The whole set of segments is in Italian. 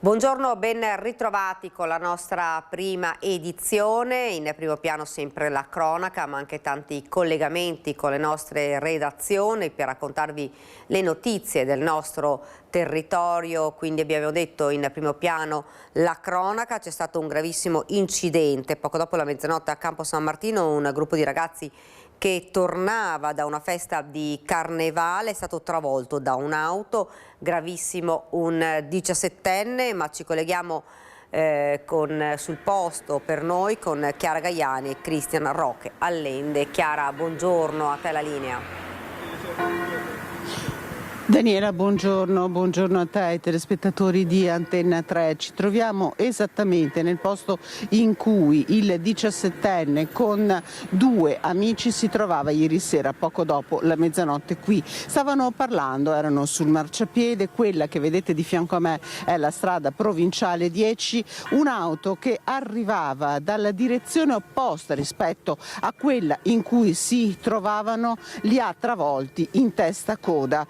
Buongiorno, ben ritrovati con la nostra prima edizione. In primo piano sempre la cronaca, ma anche tanti collegamenti con le nostre redazioni per raccontarvi le notizie del nostro territorio. Quindi abbiamo detto in primo piano la cronaca. C'è stato un gravissimo incidente poco dopo la mezzanotte a Campo San Martino. Un gruppo di ragazzi che tornava da una festa di carnevale è stato travolto da un'auto, gravissimo un 17enne, ma ci colleghiamo sul posto per noi con Chiara Gaiani e Cristian Roque Allende. Chiara, buongiorno, a te la linea. Daniela, buongiorno a te e ai telespettatori di Antenna 3. Ci troviamo esattamente nel posto in cui il 17enne con due amici si trovava ieri sera poco dopo la mezzanotte qui. Stavano parlando, erano sul marciapiede, quella che vedete di fianco a me è la strada provinciale 10, un'auto che arrivava dalla direzione opposta rispetto a quella in cui si trovavano li ha travolti in testa coda.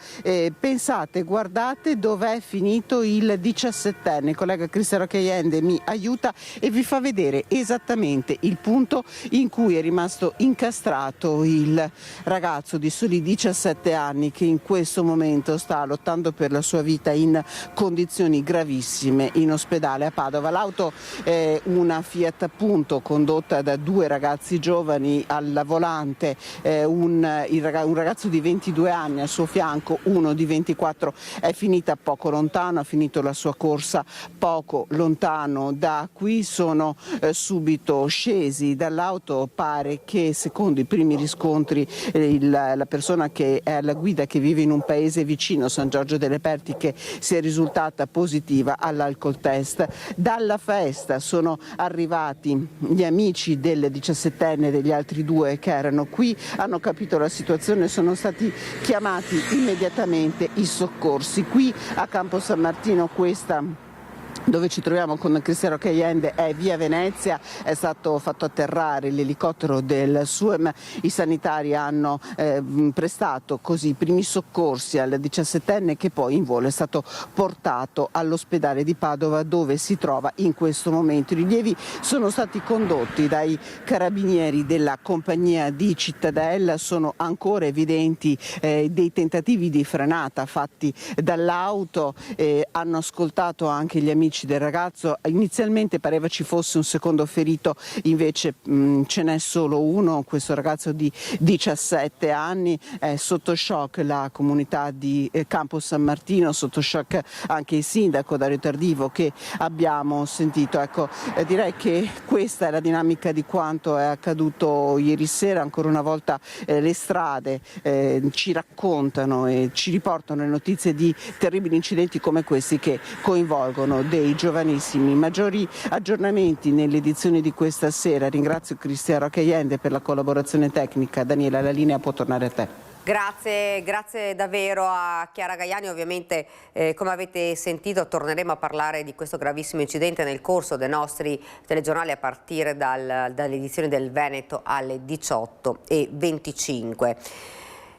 Pensate, guardate dov'è finito il 17enne. Il collega Cristian Roque Allende mi aiuta e vi fa vedere esattamente il punto in cui è rimasto incastrato il ragazzo di soli 17 anni che in questo momento sta lottando per la sua vita in condizioni gravissime in ospedale a Padova. L'auto è una Fiat Punto condotta da due ragazzi giovani al volante, un ragazzo di 22 anni al suo fianco, uno di 24, è finita poco lontano, ha finito la sua corsa poco lontano da qui, sono subito scesi dall'auto. Pare che secondo i primi riscontri la persona che è alla guida, che vive in un paese vicino, San Giorgio delle Pertiche, sia risultata positiva all'alcol test. Dalla festa sono arrivati gli amici del 17enne e degli altri due che erano qui, hanno capito la situazione, sono stati chiamati immediatamente i soccorsi. Qui a Campo San Martino, questa dove ci troviamo con Cristian Roque Allende è via Venezia, è stato fatto atterrare l'elicottero del SUEM, i sanitari hanno prestato così i primi soccorsi al 17enne che poi in volo è stato portato all'ospedale di Padova dove si trova in questo momento. I rilievi sono stati condotti dai carabinieri della compagnia di Cittadella, sono ancora evidenti dei tentativi di frenata fatti dall'auto, hanno ascoltato anche gli amici del ragazzo. Inizialmente pareva ci fosse un secondo ferito, invece ce n'è solo uno, questo ragazzo di 17 anni. È sotto shock la comunità di Campo San Martino, sotto shock anche il sindaco Dario Tardivo che abbiamo sentito. Ecco, direi che questa è la dinamica di quanto è accaduto ieri sera. Ancora una volta le strade ci raccontano e ci riportano le notizie di terribili incidenti come questi che coinvolgono dei giovanissimi. Maggiori aggiornamenti nelle edizioni di questa sera. Ringrazio Cristian Roque Allende per la collaborazione tecnica. Daniela, la linea può tornare a te. Grazie davvero a Chiara Gaiani. Ovviamente come avete sentito torneremo a parlare di questo gravissimo incidente nel corso dei nostri telegiornali a partire dall'edizione del Veneto alle 18:25.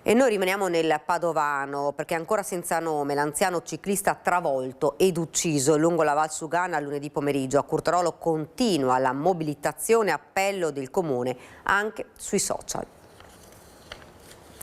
E noi rimaniamo nel Padovano perché ancora senza nome l'anziano ciclista travolto ed ucciso lungo la Val Sugana lunedì pomeriggio. A Curtarolo continua la mobilitazione, appello del comune anche sui social.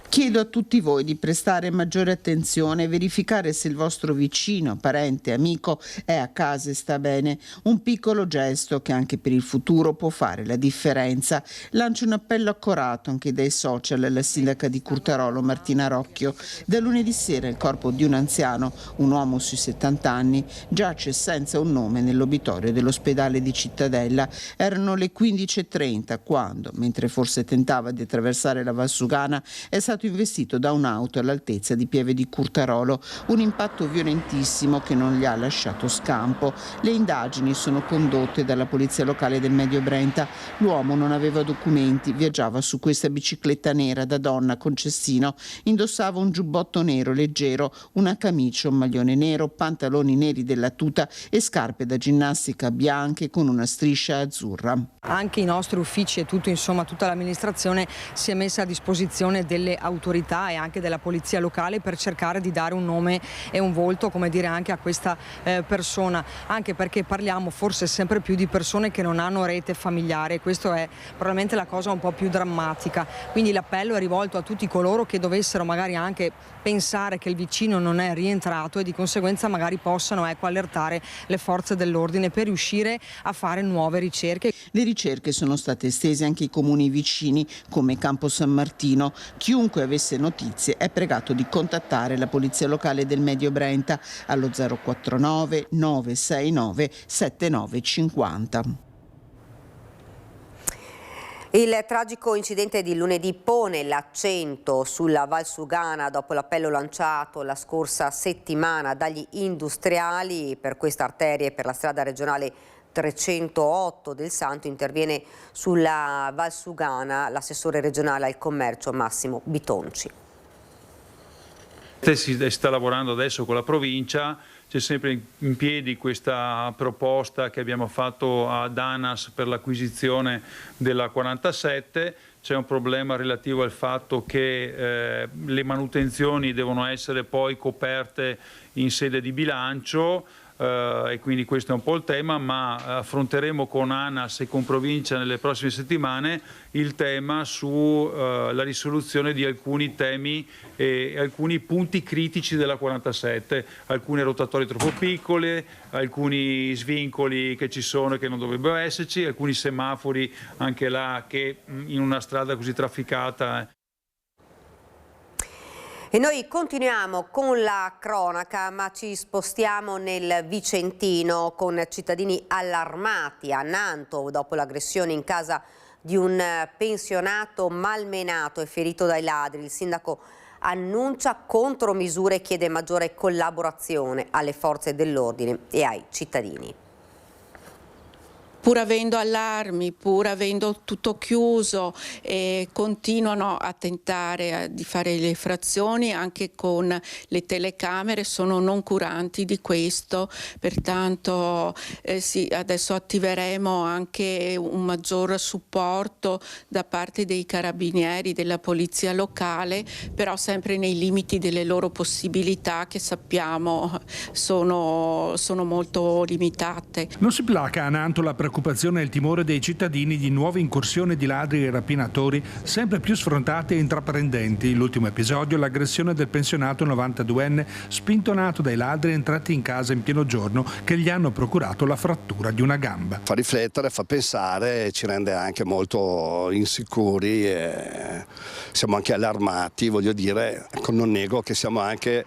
Chiedo a tutti voi di prestare maggiore attenzione e verificare se il vostro vicino, parente, amico è a casa e sta bene. Un piccolo gesto che anche per il futuro può fare la differenza. Lancio un appello accorato anche dai social alla sindaca di Curtarolo, Martina Rocchio. Da lunedì sera il corpo di un anziano, un uomo sui 70 anni, giace senza un nome nell'obitorio dell'ospedale di Cittadella. Erano le 15:30 quando, mentre forse tentava di attraversare la Val Sugana, è stato investito da un'auto all'altezza di Pieve di Curtarolo, un impatto violentissimo che non gli ha lasciato scampo. Le indagini sono condotte dalla polizia locale del Medio Brenta. L'uomo non aveva documenti, viaggiava su questa bicicletta nera da donna con cestino, indossava un giubbotto nero leggero, una camicia, un maglione nero, pantaloni neri della tuta e scarpe da ginnastica bianche con una striscia azzurra. Anche i nostri uffici e tutta l'amministrazione si è messa a disposizione delle autorità e anche della polizia locale per cercare di dare un nome e un volto, come dire, anche a questa persona, anche perché parliamo forse sempre più di persone che non hanno rete familiare. Questo è probabilmente la cosa un po' più drammatica, quindi l'appello è rivolto a tutti coloro che dovessero magari anche pensare che il vicino non è rientrato e di conseguenza magari possano allertare le forze dell'ordine per riuscire a fare nuove ricerche. Le ricerche sono state estese anche ai comuni vicini come Campo San Martino. Chiunque avesse notizie è pregato di contattare la polizia locale del Medio Brenta allo 049 969 7950. Il tragico incidente di lunedì pone l'accento sulla Valsugana dopo l'appello lanciato la scorsa settimana dagli industriali per questa arteria e per la strada regionale 308 del Santo. Interviene sulla Valsugana l'assessore regionale al commercio Massimo Bitonci. Si sta lavorando adesso con la provincia, c'è sempre in piedi questa proposta che abbiamo fatto ad ANAS per l'acquisizione della 47, c'è un problema relativo al fatto che le manutenzioni devono essere poi coperte in sede di bilancio, e quindi questo è un po' il tema, ma affronteremo con ANAS e con provincia nelle prossime settimane il tema sulla risoluzione di alcuni temi e alcuni punti critici della 47, alcune rotatorie troppo piccole, alcuni svincoli che ci sono e che non dovrebbero esserci, alcuni semafori anche là che in una strada così trafficata. E noi continuiamo con la cronaca, ma ci spostiamo nel Vicentino con cittadini allarmati a Nanto dopo l'aggressione in casa di un pensionato malmenato e ferito dai ladri. Il sindaco annuncia contromisure e chiede maggiore collaborazione alle forze dell'ordine e ai cittadini. Pur avendo allarmi, pur avendo tutto chiuso, continuano a tentare di fare le effrazioni anche con le telecamere, sono non curanti di questo, pertanto sì, adesso attiveremo anche un maggior supporto da parte dei carabinieri, della polizia locale, però sempre nei limiti delle loro possibilità che sappiamo sono molto limitate. Non si placa a Nanto la preoccupazione e il timore dei cittadini di nuove incursioni di ladri e rapinatori sempre più sfrontate e intraprendenti. L'ultimo episodio è l'aggressione del pensionato 92enne spintonato dai ladri entrati in casa in pieno giorno che gli hanno procurato la frattura di una gamba. Fa riflettere, fa pensare, ci rende anche molto insicuri e siamo anche allarmati, voglio dire, non nego che siamo anche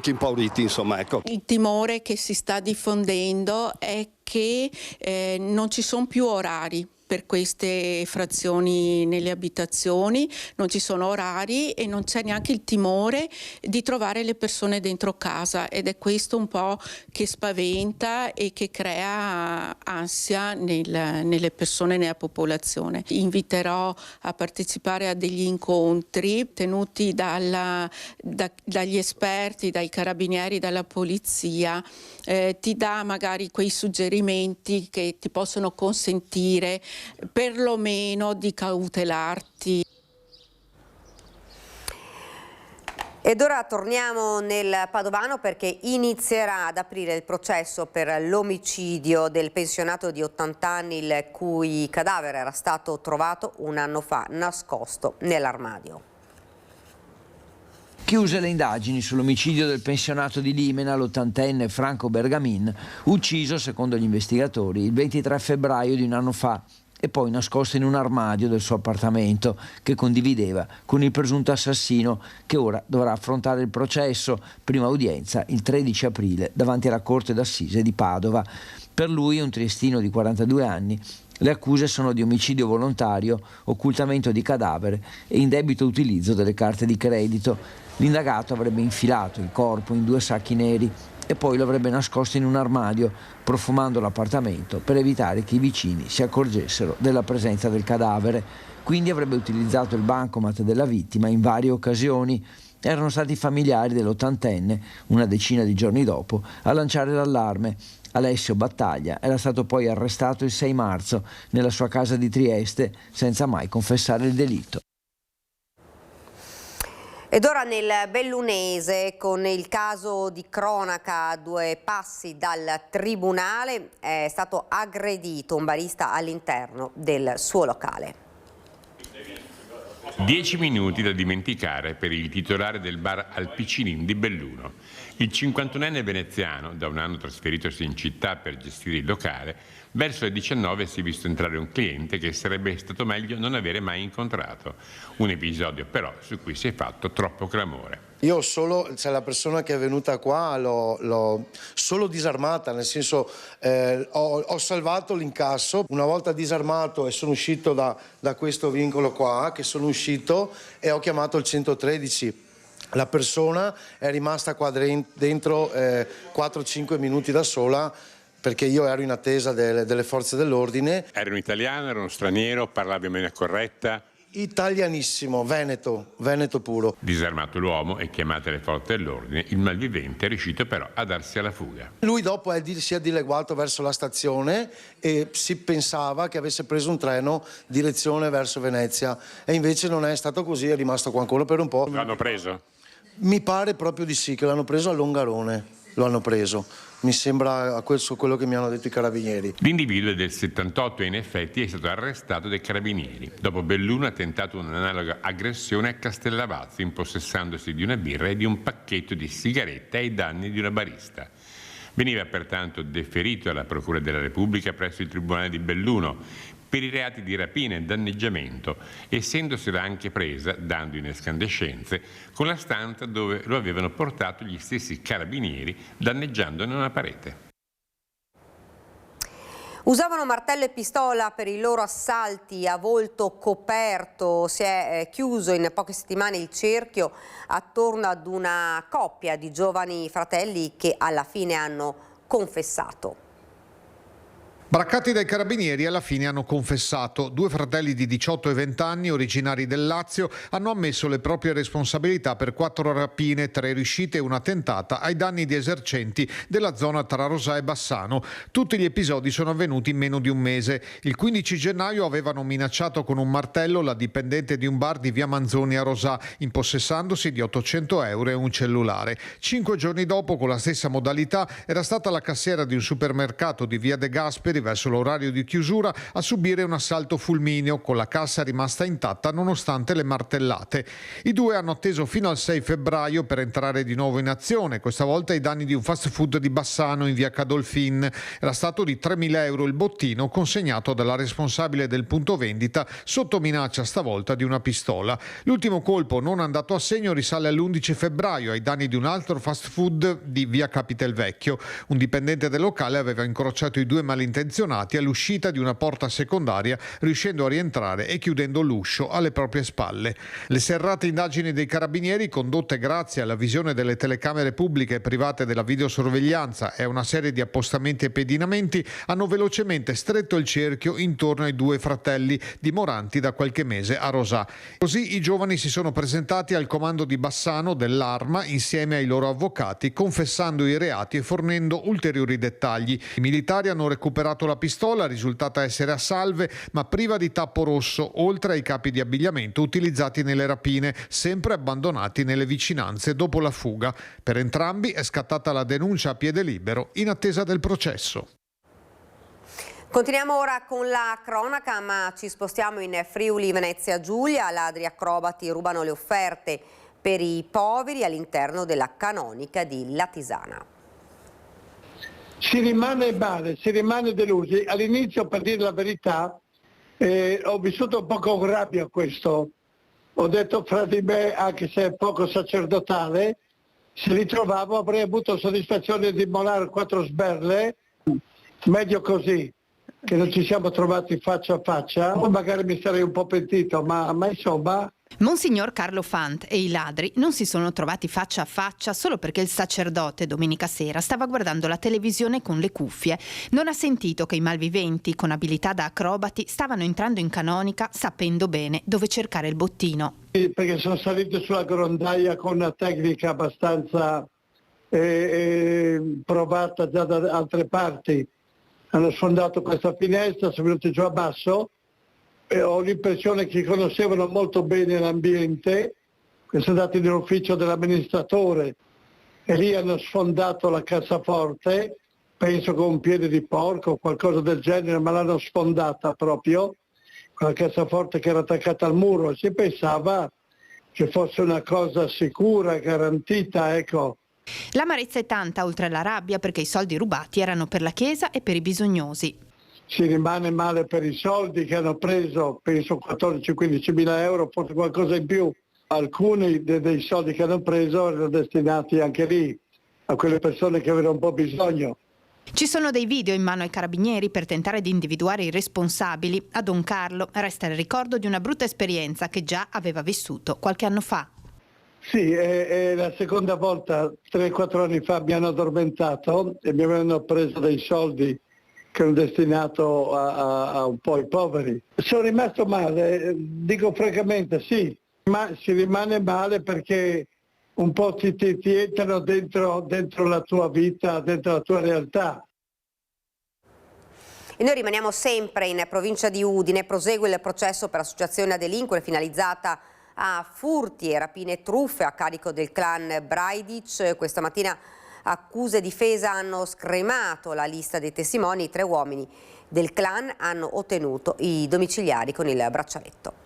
impauriti, insomma, ecco. Il timore che si sta diffondendo è che non ci sono più orari per queste frazioni nelle abitazioni, non ci sono orari e non c'è neanche il timore di trovare le persone dentro casa, ed è questo un po' che spaventa e che crea ansia nelle persone, nella popolazione. Inviterò a partecipare a degli incontri tenuti dagli esperti, dai carabinieri, dalla polizia, ti dà magari quei suggerimenti che ti possono consentire perlomeno di cautelarti. Ed ora torniamo nel Padovano perché inizierà ad aprire il processo per l'omicidio del pensionato di 80 anni il cui cadavere era stato trovato un anno fa nascosto nell'armadio. Chiuse le indagini sull'omicidio del pensionato di Limena, l'80enne Franco Bergamin, ucciso, secondo gli investigatori, il 23 febbraio di un anno fa e poi nascosto in un armadio del suo appartamento che condivideva con il presunto assassino, che ora dovrà affrontare il processo, prima udienza il 13 aprile davanti alla Corte d'Assise di Padova. Per lui, un triestino di 42 anni, le accuse sono di omicidio volontario, occultamento di cadavere e indebito utilizzo delle carte di credito. L'indagato avrebbe infilato il corpo in 2 sacchi neri e poi lo avrebbe nascosto in un armadio, profumando l'appartamento per evitare che i vicini si accorgessero della presenza del cadavere. Quindi avrebbe utilizzato il bancomat della vittima in varie occasioni. Erano stati i familiari dell'80enne, una decina di giorni dopo, a lanciare l'allarme. Alessio Battaglia era stato poi arrestato il 6 marzo nella sua casa di Trieste senza mai confessare il delitto. Ed ora nel bellunese, con il caso di cronaca a 2 passi dal tribunale, è stato aggredito un barista all'interno del suo locale. 10 minuti da dimenticare per il titolare del bar Al Piccinin di Belluno. Il 51enne veneziano, da un anno trasferitosi in città per gestire il locale, verso le 19 si è visto entrare un cliente che sarebbe stato meglio non avere mai incontrato. Un episodio però su cui si è fatto troppo clamore. Io la persona che è venuta qua l'ho solo disarmata, nel senso ho salvato l'incasso. Una volta disarmato e sono uscito da questo vincolo qua, che sono uscito e ho chiamato il 113. La persona è rimasta qua dentro 4-5 minuti da sola, perché io ero in attesa delle forze dell'ordine. Era un italiano, era uno straniero, parlava in maniera corretta? Italianissimo, veneto puro. Disarmato l'uomo e chiamate le forze dell'ordine, il malvivente è riuscito però a darsi alla fuga. Lui dopo si è dileguato verso la stazione e si pensava che avesse preso un treno direzione verso Venezia, e invece non è stato così, è rimasto qua ancora per un po'. L'hanno preso? Mi pare proprio di sì, che l'hanno preso a Longarone, lo hanno preso. Mi sembra quello che mi hanno detto i carabinieri. L'individuo è del 78 e in effetti è stato arrestato dai carabinieri. Dopo Belluno ha tentato un'analoga aggressione a Castellavazzo, impossessandosi di una birra e di un pacchetto di sigarette ai danni di una barista. Veniva pertanto deferito alla Procura della Repubblica presso il Tribunale di Belluno per i reati di rapina e danneggiamento, essendosela anche presa, dando in escandescenze, con la stanza dove lo avevano portato gli stessi carabinieri, danneggiandone una parete. Usavano martello e pistola per i loro assalti a volto coperto. Si è chiuso in poche settimane il cerchio attorno ad una coppia di giovani fratelli che alla fine hanno confessato. Braccati dai carabinieri, alla fine hanno confessato. 2 fratelli di 18 e 20 anni, originari del Lazio, hanno ammesso le proprie responsabilità per 4 rapine, 3 riuscite e una tentata ai danni di esercenti della zona tra Rosà e Bassano. Tutti gli episodi sono avvenuti in meno di un mese. Il 15 gennaio avevano minacciato con un martello la dipendente di un bar di via Manzoni a Rosà, impossessandosi di 800 euro e un cellulare. 5 giorni dopo, con la stessa modalità, era stata la cassiera di un supermercato di via De Gasperi verso l'orario di chiusura a subire un assalto fulmineo, con la cassa rimasta intatta nonostante le martellate. I 2 hanno atteso fino al 6 febbraio per entrare di nuovo in azione, questa volta ai danni di un fast food di Bassano in via Cadolfin. Era stato di 3.000 euro il bottino consegnato dalla responsabile del punto vendita sotto minaccia stavolta di una pistola. L'ultimo colpo non andato a segno risale all'11 febbraio ai danni di un altro fast food di via Capitelvecchio. Un dipendente del locale aveva incrociato i 2 malintenzionati all'uscita di una porta secondaria, riuscendo a rientrare e chiudendo l'uscio alle proprie spalle. Le serrate indagini dei carabinieri, condotte grazie alla visione delle telecamere pubbliche e private della videosorveglianza e a una serie di appostamenti e pedinamenti, hanno velocemente stretto il cerchio intorno ai 2 fratelli dimoranti da qualche mese a Rosà. Così i giovani si sono presentati al comando di Bassano dell'Arma insieme ai loro avvocati, confessando i reati e fornendo ulteriori dettagli. I militari hanno recuperato la pistola, risultata essere a salve ma priva di tappo rosso, oltre ai capi di abbigliamento utilizzati nelle rapine, sempre abbandonati nelle vicinanze dopo la fuga. Per entrambi è scattata la denuncia a piede libero in attesa del processo. Continuiamo ora con la cronaca, ma ci spostiamo in Friuli Venezia Giulia. Ladri acrobati rubano le offerte per i poveri all'interno della canonica di Latisana. Si rimane male, si rimane delusi. All'inizio, per dire la verità, ho vissuto un po' con rabbia questo. Ho detto fra di me, anche se è poco sacerdotale, se li trovavo avrei avuto soddisfazione di molare 4 sberle, meglio così, che non ci siamo trovati faccia a faccia. Magari mi sarei un po' pentito, ma insomma... Monsignor Carlo Fant e i ladri non si sono trovati faccia a faccia solo perché il sacerdote domenica sera stava guardando la televisione con le cuffie. Non ha sentito che i malviventi con abilità da acrobati stavano entrando in canonica sapendo bene dove cercare il bottino. Perché sono salito sulla grondaia con una tecnica abbastanza provata già da altre parti. Hanno sfondato questa finestra, sono venuti giù a basso. Ho l'impressione che conoscevano molto bene l'ambiente che sono andati nell'ufficio dell'amministratore e lì hanno sfondato la cassaforte, penso con un piede di porco o qualcosa del genere, ma l'hanno sfondata proprio, con la cassaforte che era attaccata al muro. Si pensava che fosse una cosa sicura, garantita, ecco. L'amarezza è tanta, oltre alla rabbia, perché i soldi rubati erano per la Chiesa e per i bisognosi. Si rimane male per i soldi che hanno preso, penso 14-15 mila euro, forse qualcosa in più. Alcuni dei soldi che hanno preso erano destinati anche lì a quelle persone che avevano un po' bisogno. Ci sono dei video in mano ai carabinieri per tentare di individuare i responsabili. A Don Carlo resta il ricordo di una brutta esperienza che già aveva vissuto qualche anno fa. Sì, è la seconda volta, 3-4 anni fa mi hanno addormentato e mi avevano preso dei soldi che erano destinati a un po' i poveri. Sono rimasto male, dico francamente sì, ma si rimane male perché un po' ti entrano dentro la tua vita, dentro la tua realtà. E noi rimaniamo sempre in provincia di Udine, prosegue il processo per associazione a delinquere finalizzata a furti e rapine e truffe a carico del clan Brajdic. Questa mattina accuse e difesa hanno scremato la lista dei testimoni. I 3 uomini del clan hanno ottenuto i domiciliari con il braccialetto.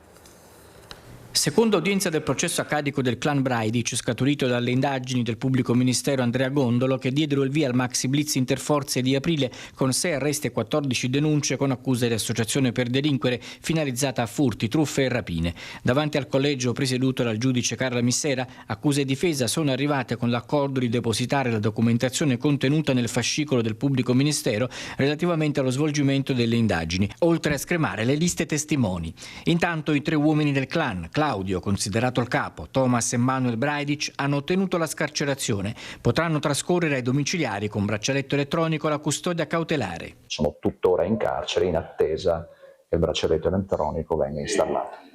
Seconda udienza del processo a carico del clan Brajdic, scaturito dalle indagini del pubblico ministero Andrea Gondolo, che diedero il via al maxi blitz interforze di aprile con 6 arresti e 14 denunce con accuse di associazione per delinquere finalizzata a furti, truffe e rapine. Davanti al collegio presieduto dal giudice Carla Missera, accuse e difesa sono arrivate con l'accordo di depositare la documentazione contenuta nel fascicolo del pubblico ministero relativamente allo svolgimento delle indagini, oltre a scremare le liste testimoni. Intanto i 3 uomini del clan, Claudio, considerato il capo, Thomas e Manuel Brajdic, hanno ottenuto la scarcerazione. Potranno trascorrere ai domiciliari con braccialetto elettronico la custodia cautelare. Sono tuttora in carcere in attesa che il braccialetto elettronico venga installato.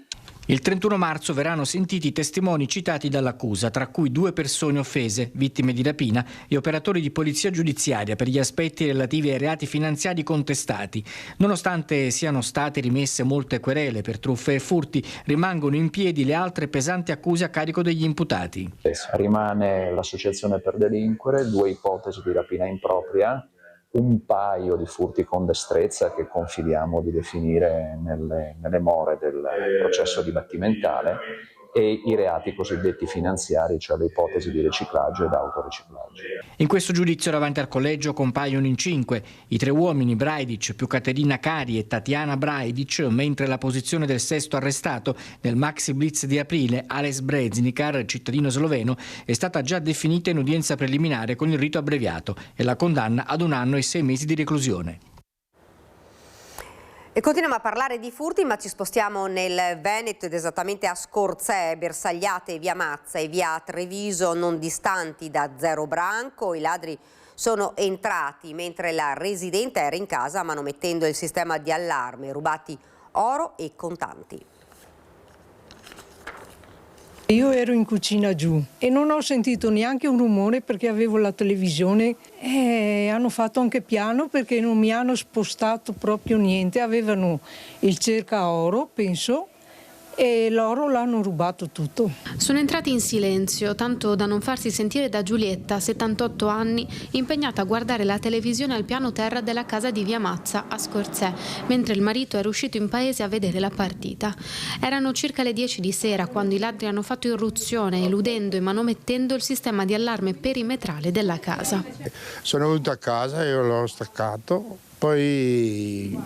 Il 31 marzo verranno sentiti i testimoni citati dall'accusa, tra cui 2 persone offese, vittime di rapina, e operatori di polizia giudiziaria per gli aspetti relativi ai reati finanziari contestati. Nonostante siano state rimesse molte querele per truffe e furti, rimangono in piedi le altre pesanti accuse a carico degli imputati. Rimane l'associazione per delinquere, 2 ipotesi di rapina impropria, un paio di furti con destrezza che confidiamo di definire nelle more del processo dibattimentale e i reati cosiddetti finanziari, cioè le ipotesi di riciclaggio ed autoriciclaggio. In questo giudizio davanti al collegio compaiono in 5 i 3 uomini Brajdic più Caterina Cari e Tatiana Brajdic, mentre la posizione del sesto arrestato nel maxi blitz di aprile, Ales Breznikar, cittadino sloveno, è stata già definita in udienza preliminare con il rito abbreviato e la condanna ad 1 anno e 6 mesi di reclusione. E continuiamo a parlare di furti, ma ci spostiamo nel Veneto ed esattamente a Scorzè, Bersagliate e via Mazza e via Treviso, non distanti da Zero Branco. I ladri sono entrati mentre la residente era in casa, manomettendo il sistema di allarme, rubati oro e contanti. Io ero in cucina giù e non ho sentito neanche un rumore perché avevo la televisione e hanno fatto anche piano perché non mi hanno spostato proprio niente. Avevano il cercaoro, penso, e l'oro l'hanno rubato tutto. Sono entrati in silenzio, tanto da non farsi sentire da Giulietta, 78 anni, impegnata a guardare la televisione al piano terra della casa di via Mazza a Scorzè, mentre il marito era uscito in paese a vedere la partita. Erano circa le 10 di sera quando i ladri hanno fatto irruzione, eludendo e manomettendo il sistema di allarme perimetrale della casa. Sono venuto a casa, io l'ho staccato. Poi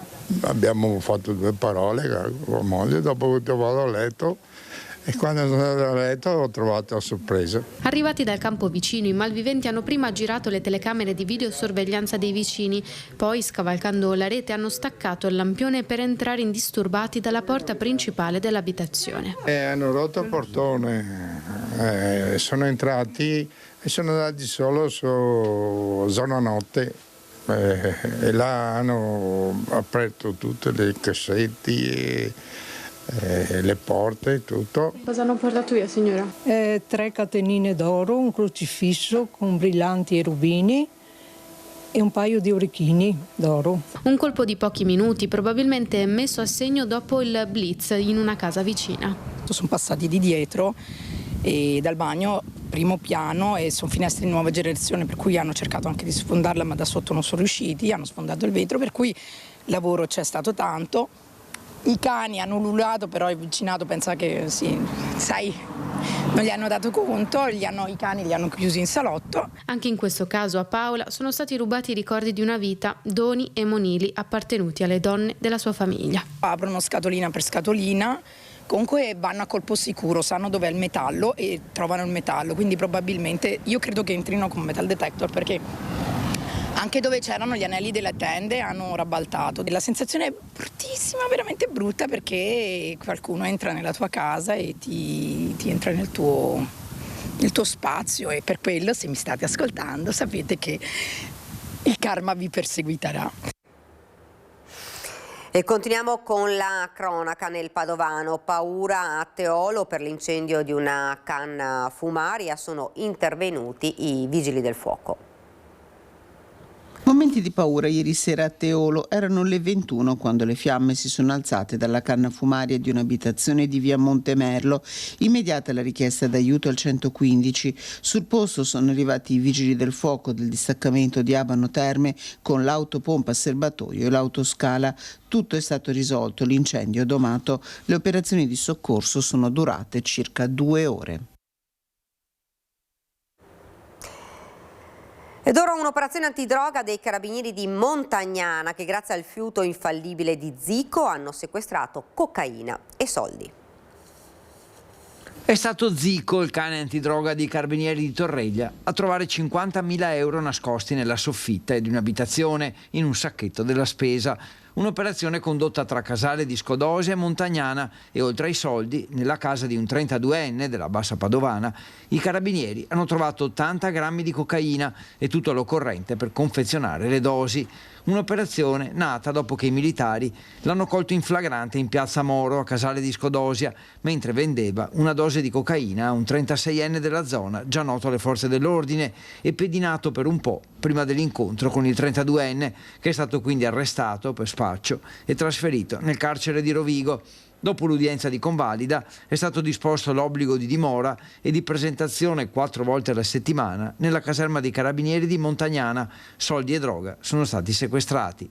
abbiamo fatto 2 parole con moglie, dopo vado a letto e quando sono andato a letto ho trovato la sorpresa. Arrivati dal campo vicino, i malviventi hanno prima girato le telecamere di videosorveglianza dei vicini, poi scavalcando la rete hanno staccato il lampione per entrare indisturbati dalla porta principale dell'abitazione. Hanno rotto il portone, sono entrati e sono andati solo su zona notte. E là hanno aperto tutte le cassetti e le porte e tutto. Cosa hanno portato via, signora? 3 catenine d'oro, un crocifisso con brillanti e rubini e un paio di orecchini d'oro. Un colpo di pochi minuti, probabilmente messo a segno dopo il blitz in una casa vicina. Sono passati di dietro e dal bagno primo piano, e sono finestre di nuova generazione, per cui hanno cercato anche di sfondarla, ma da sotto non sono riusciti, hanno sfondato il vetro, per cui lavoro c'è stato tanto. I cani hanno ululato, però il vicinato pensa che sì, sai, non gli hanno dato conto, i cani li hanno chiusi in salotto. Anche in questo caso a Paola sono stati rubati i ricordi di una vita, doni e monili appartenuti alle donne della sua famiglia. Aprono scatolina per scatolina, comunque vanno a colpo sicuro, sanno dov'è il metallo e trovano il metallo, quindi probabilmente io credo che entrino con metal detector, perché anche dove c'erano gli anelli delle tende hanno rabaltato. La sensazione è bruttissima, veramente brutta, perché qualcuno entra nella tua casa e ti entra nel tuo spazio, e per quello, se mi state ascoltando, sapete che il karma vi perseguiterà. E continuiamo con la cronaca nel Padovano. Paura a Teolo per l'incendio di una canna fumaria. Sono intervenuti i vigili del fuoco. Momenti di paura ieri sera a Teolo. Erano le 21 quando le fiamme si sono alzate dalla canna fumaria di un'abitazione di via Montemerlo. Immediata la richiesta d'aiuto al 115. Sul posto sono arrivati i vigili del fuoco del distaccamento di Abano Terme con l'autopompa serbatoio e l'autoscala. Tutto è stato risolto, l'incendio è domato. Le operazioni di soccorso sono durate circa 2 ore. Ed ora un'operazione antidroga dei carabinieri di Montagnana che grazie al fiuto infallibile di Zico hanno sequestrato cocaina e soldi. È stato Zico, il cane antidroga dei carabinieri di Torreglia, a trovare 50.000 euro nascosti nella soffitta di un'abitazione in un sacchetto della spesa. Un'operazione condotta tra Casale di Scodosia e Montagnana, e oltre ai soldi, nella casa di un 32enne della Bassa Padovana, i carabinieri hanno trovato 80 grammi di cocaina e tutto l'occorrente per confezionare le dosi. Un'operazione nata dopo che i militari l'hanno colto in flagrante in piazza Moro a Casale di Scodosia, mentre vendeva una dose di cocaina a un 36enne della zona, già noto alle forze dell'ordine e pedinato per un po' prima dell'incontro con il 32enne, che è stato quindi arrestato per spaccio e trasferito nel carcere di Rovigo. Dopo l'udienza di convalida è stato disposto l'obbligo di dimora e di presentazione 4 volte alla settimana nella caserma dei carabinieri di Montagnana. Soldi e droga sono stati sequestrati.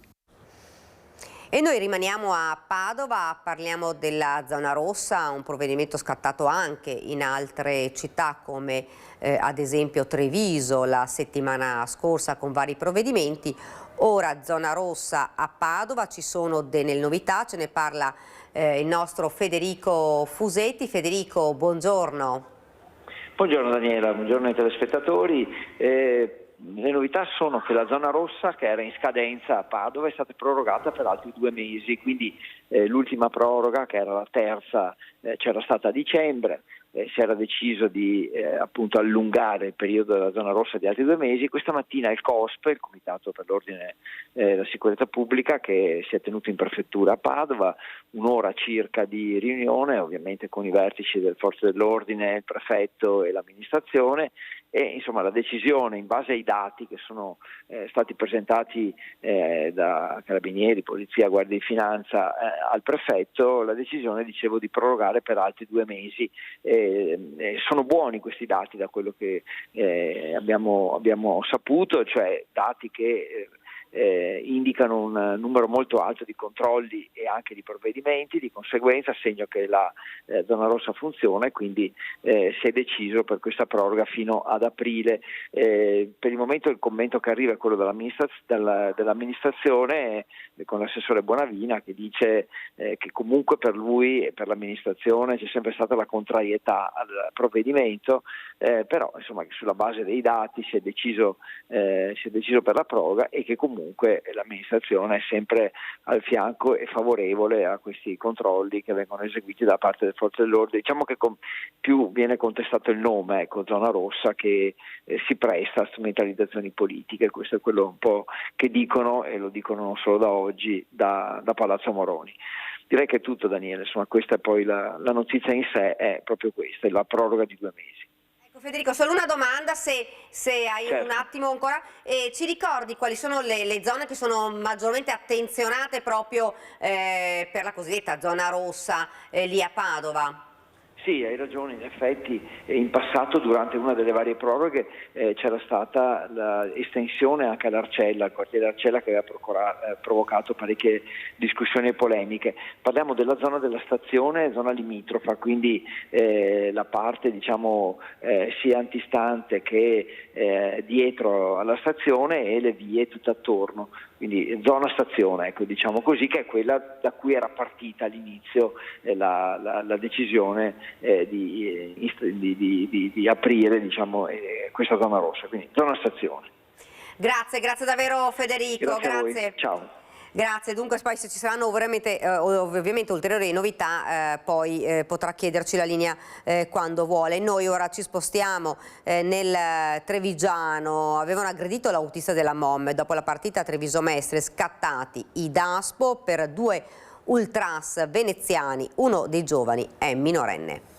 E noi rimaniamo a Padova, parliamo della zona rossa, un provvedimento scattato anche in altre città come ad esempio Treviso la settimana scorsa con vari provvedimenti. Ora zona rossa a Padova, ci sono delle novità, ce ne parla il nostro Federico Fusetti. Federico, buongiorno. Buongiorno Daniela, buongiorno ai telespettatori. Le novità sono che la zona rossa, che era in scadenza a Padova, è stata prorogata per altri 2 mesi, quindi l'ultima proroga, che era la terza, c'era stata a dicembre. Si era deciso di appunto allungare il periodo della zona rossa di altri 2 mesi. Questa mattina il COSP, il Comitato per l'Ordine e la Sicurezza Pubblica, che si è tenuto in prefettura a Padova, un'ora circa di riunione, ovviamente con i vertici delle forze dell'ordine, il prefetto e l'amministrazione, e insomma la decisione in base ai dati che sono stati presentati da carabinieri, polizia, guardia di finanza al prefetto, la decisione, dicevo, di prorogare per altri 2 mesi. Sono buoni questi dati da quello che abbiamo saputo, cioè dati che indicano un numero molto alto di controlli e anche di provvedimenti, di conseguenza segno che la zona rossa funziona, e quindi si è deciso per questa proroga fino ad aprile. Per il momento il commento che arriva è quello dell'amministrazione con l'assessore Bonavina, che dice che comunque per lui e per l'amministrazione c'è sempre stata la contrarietà al provvedimento, però insomma che sulla base dei dati si è deciso per la proroga, e che comunque l'amministrazione è sempre al fianco e favorevole a questi controlli che vengono eseguiti da parte delle forze dell'ordine. Diciamo che più viene contestato il nome, zona rossa, che si presta a strumentalizzazioni politiche. Questo è quello un po' che dicono, e lo dicono non solo da oggi, da Palazzo Moroni. Direi che è tutto, Daniele, insomma questa è poi la notizia in sé, è proprio questa, è la proroga di 2 mesi. Federico, solo una domanda, se hai certo. un attimo ancora, ci ricordi quali sono le zone che sono maggiormente attenzionate proprio per la cosiddetta zona rossa lì a Padova? Sì, hai ragione, in effetti in passato durante una delle varie proroghe c'era stata l'estensione anche all'Arcella, al quartiere Arcella, che aveva provocato parecchie discussioni e polemiche. Parliamo della zona della stazione, zona limitrofa, quindi la parte sia antistante che dietro alla stazione e le vie tutt'attorno. Quindi zona stazione, ecco, diciamo così, che è quella da cui era partita all'inizio la decisione di aprire questa zona rossa, quindi zona stazione. Grazie davvero Federico. Grazie. Ciao. Grazie, dunque poi se ci saranno ovviamente ulteriori novità poi potrà chiederci la linea quando vuole. Noi ora ci spostiamo nel Trevigiano. Avevano aggredito l'autista della MOM dopo la partita Treviso Mestre, scattati i DASPO per 2 ultras veneziani, uno dei giovani è minorenne.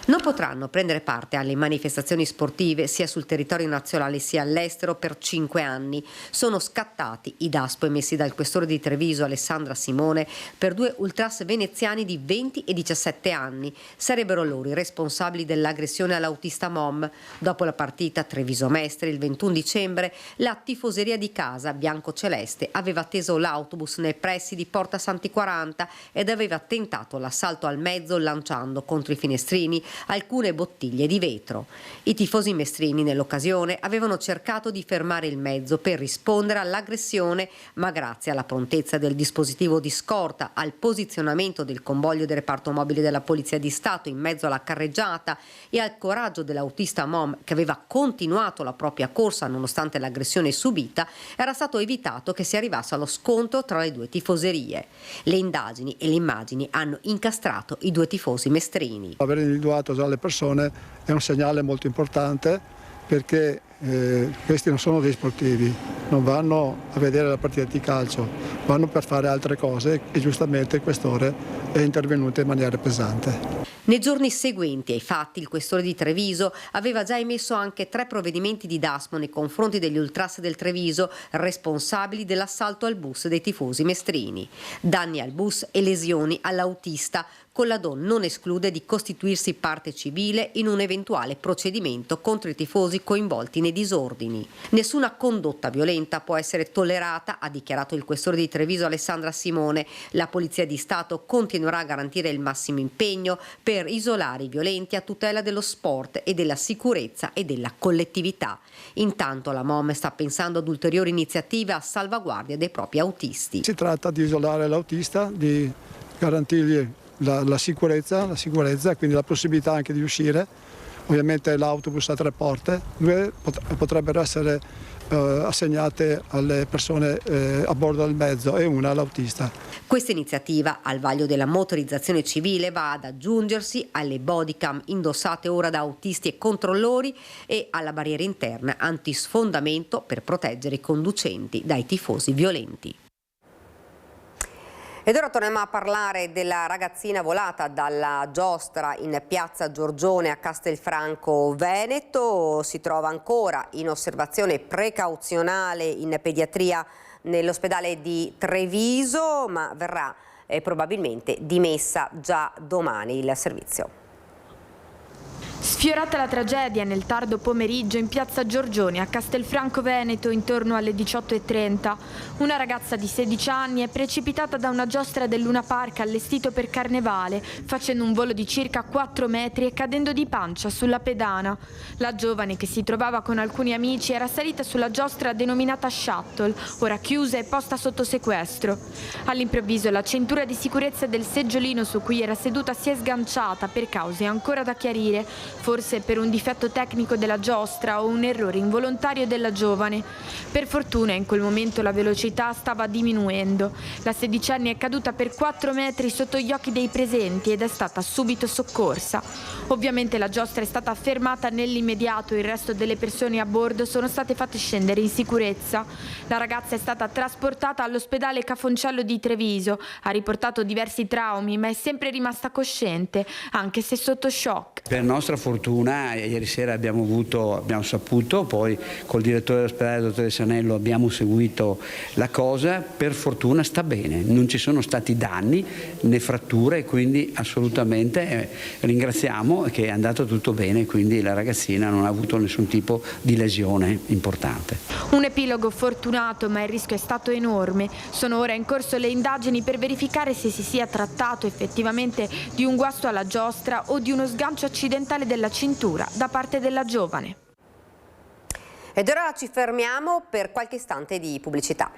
Non potranno prendere parte alle manifestazioni sportive sia sul territorio nazionale sia all'estero per 5 anni. Sono scattati i DASPO emessi dal questore di Treviso Alessandra Simone per 2 ultras veneziani di 20 e 17 anni. Sarebbero loro i responsabili dell'aggressione all'autista MOM. Dopo la partita Treviso Mestre il 21 dicembre la tifoseria di casa bianco-celeste aveva atteso l'autobus nei pressi di Porta Santi 40 ed aveva tentato l'assalto al mezzo lanciando contro i finestrini alcune bottiglie di vetro. I tifosi mestrini nell'occasione avevano cercato di fermare il mezzo per rispondere all'aggressione, ma grazie alla prontezza del dispositivo di scorta, al posizionamento del convoglio del reparto mobile della Polizia di Stato in mezzo alla carreggiata e al coraggio dell'autista MOM che aveva continuato la propria corsa nonostante l'aggressione subita, era stato evitato che si arrivasse allo scontro tra le 2 tifoserie. Le indagini e le immagini hanno incastrato i 2 tifosi mestrini. Aver individuato già le persone è un segnale molto importante, perché questi non sono dei sportivi, non vanno a vedere la partita di calcio, vanno per fare altre cose e giustamente il questore è intervenuto in maniera pesante. Nei giorni seguenti ai fatti il questore di Treviso aveva già emesso anche 3 provvedimenti di DASPO nei confronti degli ultras del Treviso responsabili dell'assalto al bus dei tifosi mestrini. Danni al bus e lesioni all'autista. Colladon non esclude di costituirsi parte civile in un eventuale procedimento contro i tifosi coinvolti nei disordini. Nessuna condotta violenta può essere tollerata, ha dichiarato il questore di Treviso Alessandra Simone. La Polizia di Stato continuerà a garantire il massimo impegno per isolare i violenti a tutela dello sport e della sicurezza e della collettività. Intanto la MOM sta pensando ad ulteriori iniziative a salvaguardia dei propri autisti. Si tratta di isolare l'autista, di garantirgli la sicurezza, quindi la possibilità anche di uscire. Ovviamente l'autobus ha 3 porte, 2 potrebbero essere assegnate alle persone a bordo del mezzo e una all'autista. Questa iniziativa, al vaglio della motorizzazione civile, va ad aggiungersi alle bodycam indossate ora da autisti e controllori e alla barriera interna antisfondamento per proteggere i conducenti dai tifosi violenti. Ed ora torniamo a parlare della ragazzina volata dalla giostra in piazza Giorgione a Castelfranco Veneto. Si trova ancora in osservazione precauzionale in pediatria nell'ospedale di Treviso, ma verrà probabilmente dimessa già domani il servizio. Sfiorata la tragedia nel tardo pomeriggio in piazza Giorgione a Castelfranco Veneto intorno alle 18:30, una ragazza di 16 anni è precipitata da una giostra del Luna Park allestito per carnevale, facendo un volo di circa 4 metri e cadendo di pancia sulla pedana. La giovane, che si trovava con alcuni amici, era salita sulla giostra denominata Shuttle, ora chiusa e posta sotto sequestro. All'improvviso la cintura di sicurezza del seggiolino su cui era seduta si è sganciata per cause ancora da chiarire, forse per un difetto tecnico della giostra o un errore involontario della giovane. Per fortuna in quel momento la velocità stava diminuendo. La sedicenne è caduta per 4 metri sotto gli occhi dei presenti ed è stata subito soccorsa. Ovviamente la giostra è stata fermata nell'immediato, il resto delle persone a bordo sono state fatte scendere in sicurezza. La ragazza è stata trasportata all'ospedale Cafoncello di Treviso, ha riportato diversi traumi ma è sempre rimasta cosciente, anche se sotto shock. Per nostra fortuna fortuna, ieri sera abbiamo saputo, poi col direttore dell'ospedale, il dottore Sanello, abbiamo seguito la cosa. Per fortuna sta bene, non ci sono stati danni né fratture, quindi assolutamente ringraziamo che è andato tutto bene, quindi la ragazzina non ha avuto nessun tipo di lesione importante. Un epilogo fortunato, ma il rischio è stato enorme. Sono ora in corso le indagini per verificare se si sia trattato effettivamente di un guasto alla giostra o di uno sgancio accidentale della cintura da parte della giovane. Ed ora ci fermiamo per qualche istante di pubblicità.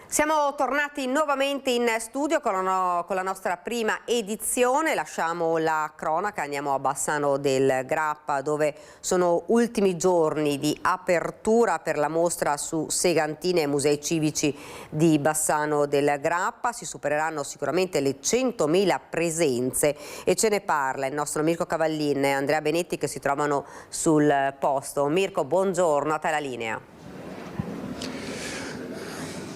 Siamo tornati nuovamente in studio con la nostra prima edizione. Lasciamo la cronaca, andiamo a Bassano del Grappa, dove sono ultimi giorni di apertura per la mostra su Segantini ai musei civici di Bassano del Grappa. Si supereranno sicuramente le 100.000 presenze e ce ne parla il nostro Mirko Cavallin e Andrea Benetti, che si trovano sul posto. Mirko, buongiorno, a te la linea.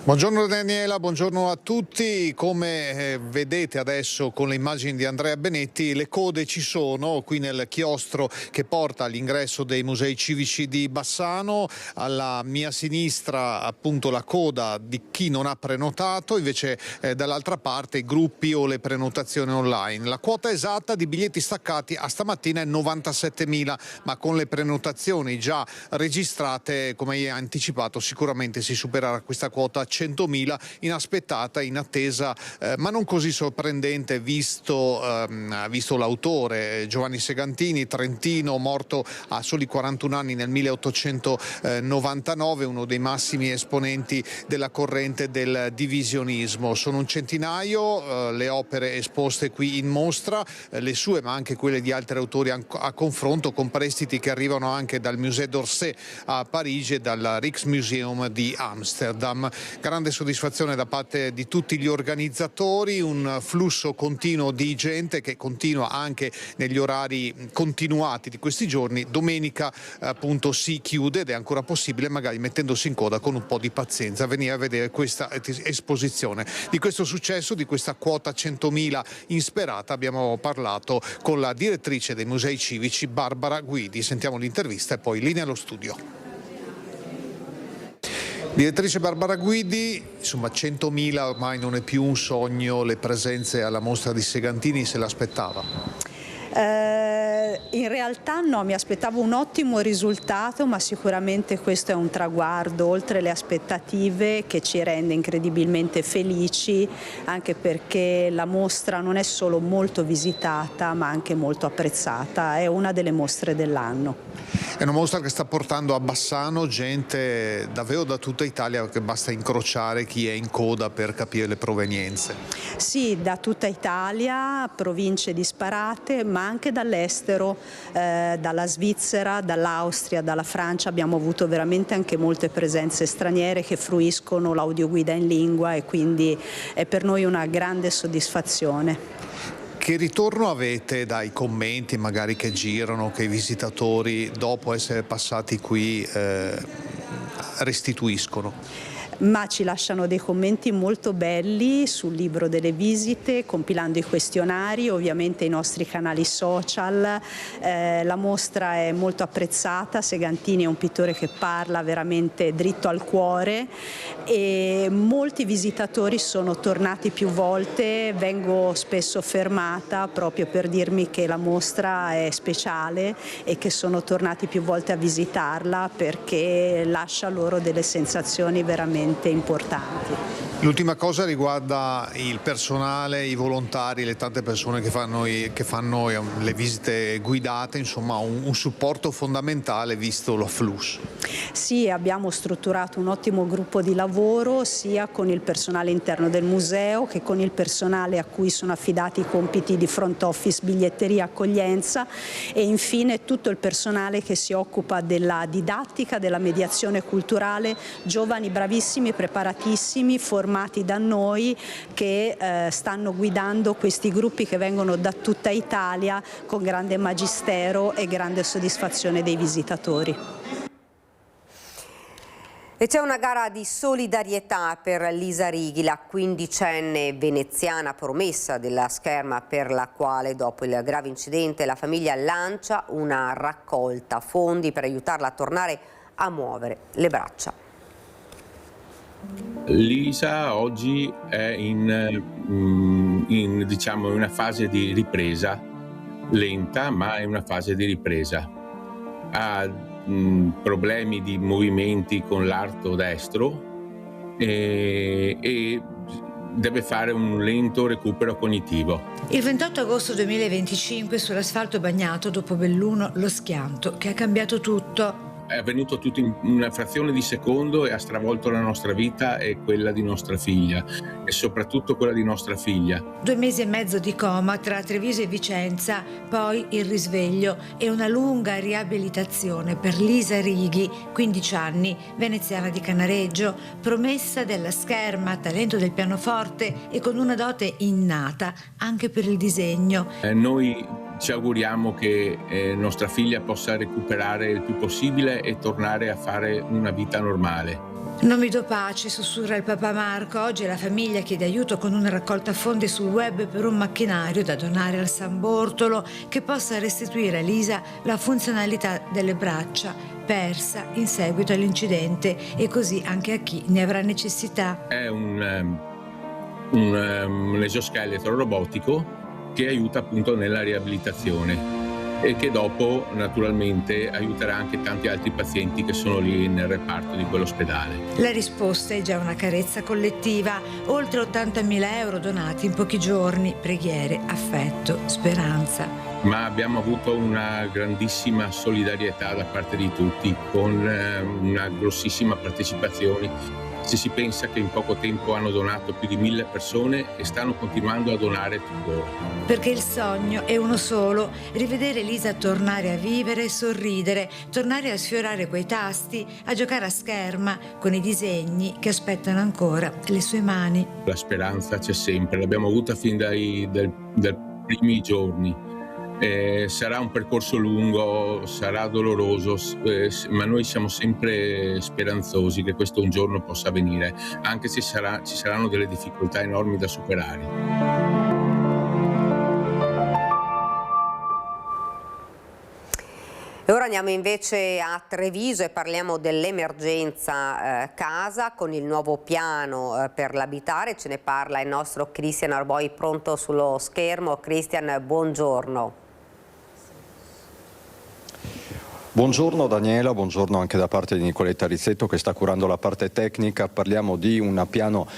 Buongiorno Daniela, buongiorno a tutti. Come vedete adesso con le immagini di Andrea Benetti, le code ci sono qui nel chiostro che porta all'ingresso dei musei civici di Bassano. Alla mia sinistra appunto la coda di chi non ha prenotato, invece dall'altra parte i gruppi o le prenotazioni online. La quota esatta di biglietti staccati a stamattina è 97.000, ma con le prenotazioni già registrate, come hai anticipato, sicuramente si supererà questa quota 100.000, inaspettata, in attesa, ma non così sorprendente visto l'autore Giovanni Segantini, trentino, morto a soli 41 anni nel 1899, uno dei massimi esponenti della corrente del divisionismo. Sono un centinaio le opere esposte qui in mostra, le sue ma anche quelle di altri autori a confronto, con prestiti che arrivano anche dal Musée d'Orsay a Parigi e dal Rijksmuseum di Amsterdam. Grande soddisfazione da parte di tutti gli organizzatori, un flusso continuo di gente che continua anche negli orari continuati di questi giorni. Domenica appunto si chiude ed è ancora possibile, magari mettendosi in coda con un po' di pazienza, venire a vedere questa esposizione. Di questo successo, di questa quota 100.000 insperata, abbiamo parlato con la direttrice dei musei civici Barbara Guidi. Sentiamo l'intervista e poi linea allo studio. Direttrice Barbara Guidi, insomma 100.000 ormai non è più un sogno, le presenze alla mostra di Segantini se l'aspettava? In realtà no, mi aspettavo un ottimo risultato, ma sicuramente questo è un traguardo oltre le aspettative che ci rende incredibilmente felici, anche perché la mostra non è solo molto visitata ma anche molto apprezzata, è una delle mostre dell'anno. È una mostra che sta portando a Bassano gente davvero da tutta Italia, perché basta incrociare chi è in coda per capire le provenienze. Sì, da tutta Italia, province disparate, ma anche dall'estero, dalla Svizzera, dall'Austria, dalla Francia. Abbiamo avuto veramente anche molte presenze straniere che fruiscono l'audioguida in lingua e quindi è per noi una grande soddisfazione. Che ritorno avete dai commenti magari che girano, che i visitatori dopo essere passati qui restituiscono? Ma ci lasciano dei commenti molto belli sul libro delle visite, compilando i questionari, ovviamente i nostri canali social. La mostra è molto apprezzata, Segantini è un pittore che parla veramente dritto al cuore e molti visitatori sono tornati più volte, vengo spesso fermata proprio per dirmi che la mostra è speciale e che sono tornati più volte a visitarla perché lascia loro delle sensazioni veramente importanti. L'ultima cosa riguarda il personale, i volontari, le tante persone che fanno le visite guidate, insomma un supporto fondamentale visto l'afflusso. Sì, abbiamo strutturato un ottimo gruppo di lavoro sia con il personale interno del museo che con il personale a cui sono affidati i compiti di front office, biglietteria, accoglienza e infine tutto il personale che si occupa della didattica, della mediazione culturale, giovani bravissimi, preparatissimi, formati da noi che stanno guidando questi gruppi che vengono da tutta Italia con grande magistero e grande soddisfazione dei visitatori. E c'è una gara di solidarietà per Lisa Righi, la quindicenne veneziana promessa della Scherma, per la quale dopo il grave incidente la famiglia lancia una raccolta fondi per aiutarla a tornare a muovere le braccia. Lisa oggi è in una fase di ripresa, lenta, ma è una fase di ripresa. Ha problemi di movimenti con l'arto destro e deve fare un lento recupero cognitivo. Il 28 agosto 2025 sull'asfalto bagnato dopo Belluno lo schianto che ha cambiato tutto. È avvenuto tutto in una frazione di secondo e ha stravolto la nostra vita e quella di nostra figlia, e soprattutto quella di nostra figlia. 2 mesi e mezzo di coma tra Treviso e Vicenza, poi il risveglio e una lunga riabilitazione per Lisa Righi, 15 anni, veneziana di Canareggio, promessa della Scherma, talento del pianoforte e con una dote innata anche per il disegno. Noi ci auguriamo che nostra figlia possa recuperare il più possibile e tornare a fare una vita normale. Non mi do pace, sussurra il papà Marco. Oggi la famiglia chiede aiuto con una raccolta fondi sul web per un macchinario da donare al San Bortolo che possa restituire a Lisa la funzionalità delle braccia persa in seguito all'incidente, e così anche a chi ne avrà necessità. È un esoscheletro robotico che aiuta appunto nella riabilitazione e che dopo naturalmente aiuterà anche tanti altri pazienti che sono lì nel reparto di quell'ospedale. La risposta è già una carezza collettiva, oltre 80.000 euro donati in pochi giorni, preghiere, affetto, speranza. Ma abbiamo avuto una grandissima solidarietà da parte di tutti, con una grossissima partecipazione. Se si pensa che in poco tempo hanno donato più di 1.000 persone e stanno continuando a donare tuttora. Perché il sogno è uno solo: rivedere Lisa tornare a vivere e sorridere, tornare a sfiorare quei tasti, a giocare a scherma con i disegni che aspettano ancora le sue mani. La speranza c'è sempre, l'abbiamo avuta fin dai primi giorni. Sarà un percorso lungo, sarà doloroso, ma noi siamo sempre speranzosi che questo un giorno possa avvenire, anche se ci saranno delle difficoltà enormi da superare. E ora andiamo invece a Treviso e parliamo dell'emergenza casa con il nuovo piano per l'abitare. Ce ne parla il nostro Cristian Arboi, pronto sullo schermo. Cristian, buongiorno. Buongiorno Daniela, buongiorno anche da parte di Nicoletta Rizzetto che sta curando la parte tecnica. Parliamo di un piano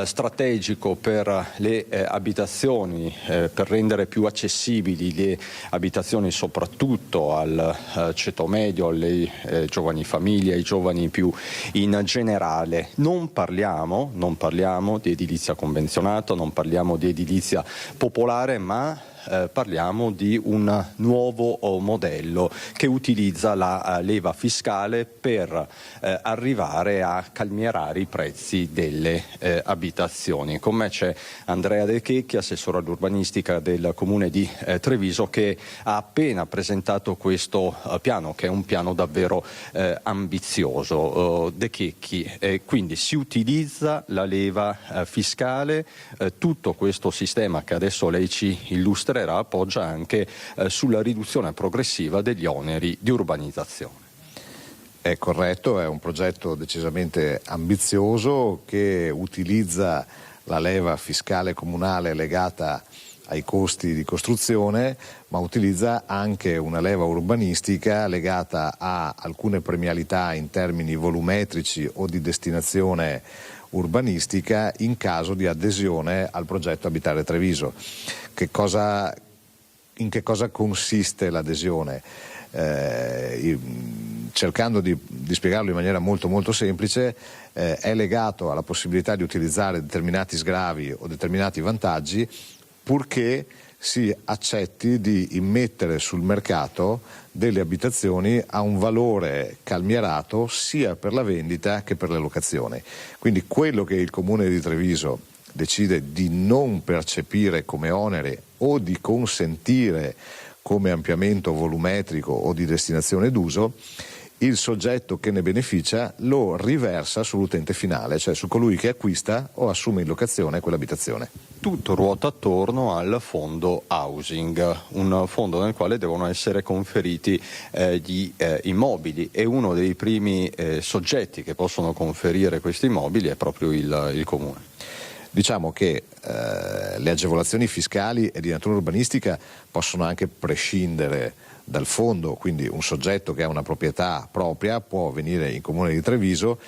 strategico per le abitazioni, per rendere più accessibili le abitazioni soprattutto al ceto medio, alle giovani famiglie, ai giovani più in generale. Non parliamo di edilizia convenzionata, non parliamo di edilizia popolare, ma parliamo di un nuovo modello che utilizza la leva fiscale per arrivare a calmierare i prezzi delle abitazioni. Con me c'è Andrea De Checchi, assessore all'urbanistica del Comune di Treviso, che ha appena presentato questo piano, che è un piano davvero ambizioso. De Checchi, quindi si utilizza la leva fiscale, tutto questo sistema che adesso lei ci illustrerà appoggia anche sulla riduzione progressiva degli oneri di urbanizzazione. È corretto, è un progetto decisamente ambizioso che utilizza la leva fiscale comunale legata ai costi di costruzione, ma utilizza anche una leva urbanistica legata a alcune premialità in termini volumetrici o di destinazione urbanistica in caso di adesione al progetto Abitare Treviso. In che cosa consiste l'adesione? Cercando di spiegarlo in maniera molto molto semplice, è legato alla possibilità di utilizzare determinati sgravi o determinati vantaggi, purché si accetti di immettere sul mercato delle abitazioni a un valore calmierato sia per la vendita che per le locazioni. Quindi quello che il Comune di Treviso decide di non percepire come onere o di consentire come ampliamento volumetrico o di destinazione d'uso il soggetto che ne beneficia lo riversa sull'utente finale, cioè su colui che acquista o assume in locazione quell'abitazione. Tutto ruota attorno al fondo housing, un fondo nel quale devono essere conferiti gli immobili, e uno dei primi soggetti che possono conferire questi immobili è proprio il Comune. Diciamo che le agevolazioni fiscali e di natura urbanistica possono anche prescindere dal fondo, quindi un soggetto che ha una proprietà propria può venire in Comune di Treviso,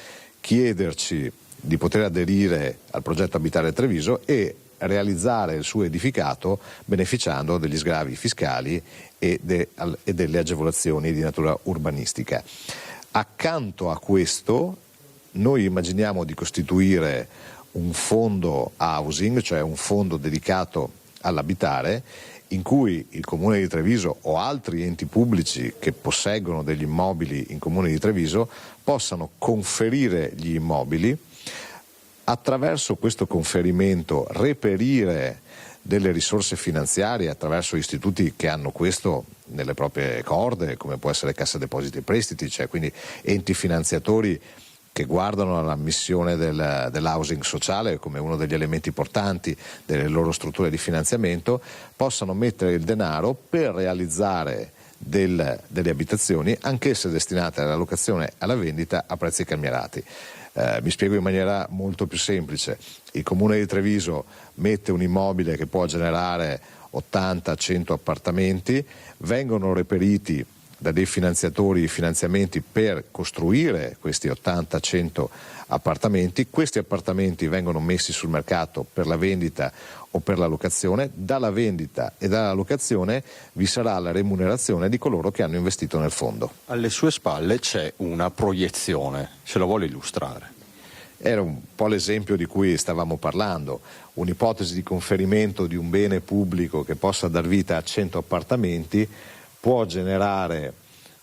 chiederci di poter aderire al progetto Abitare Treviso e realizzare il suo edificato beneficiando degli sgravi fiscali e delle agevolazioni di natura urbanistica. Accanto a questo noi immaginiamo di costituire un fondo housing, cioè un fondo dedicato all'abitare, in cui il Comune di Treviso o altri enti pubblici che posseggono degli immobili in Comune di Treviso possano conferire gli immobili, attraverso questo conferimento reperire delle risorse finanziarie attraverso istituti che hanno questo nelle proprie corde, come può essere Cassa Depositi e Prestiti, cioè quindi enti finanziatori che guardano alla missione dell'housing sociale come uno degli elementi portanti delle loro strutture di finanziamento, possano mettere il denaro per realizzare delle abitazioni, anch'esse destinate alla locazione e alla vendita a prezzi calmierati. Mi spiego in maniera molto più semplice: il Comune di Treviso mette un immobile che può generare 80-100 appartamenti, vengono reperiti da dei finanziatori i finanziamenti per costruire questi 80-100 appartamenti, questi appartamenti vengono messi sul mercato per la vendita o per la locazione, dalla vendita e dalla locazione vi sarà la remunerazione di coloro che hanno investito nel fondo. Alle sue spalle c'è una proiezione, ce la vuole illustrare? Era un po' l'esempio di cui stavamo parlando, un'ipotesi di conferimento di un bene pubblico che possa dar vita a 100 appartamenti può generare,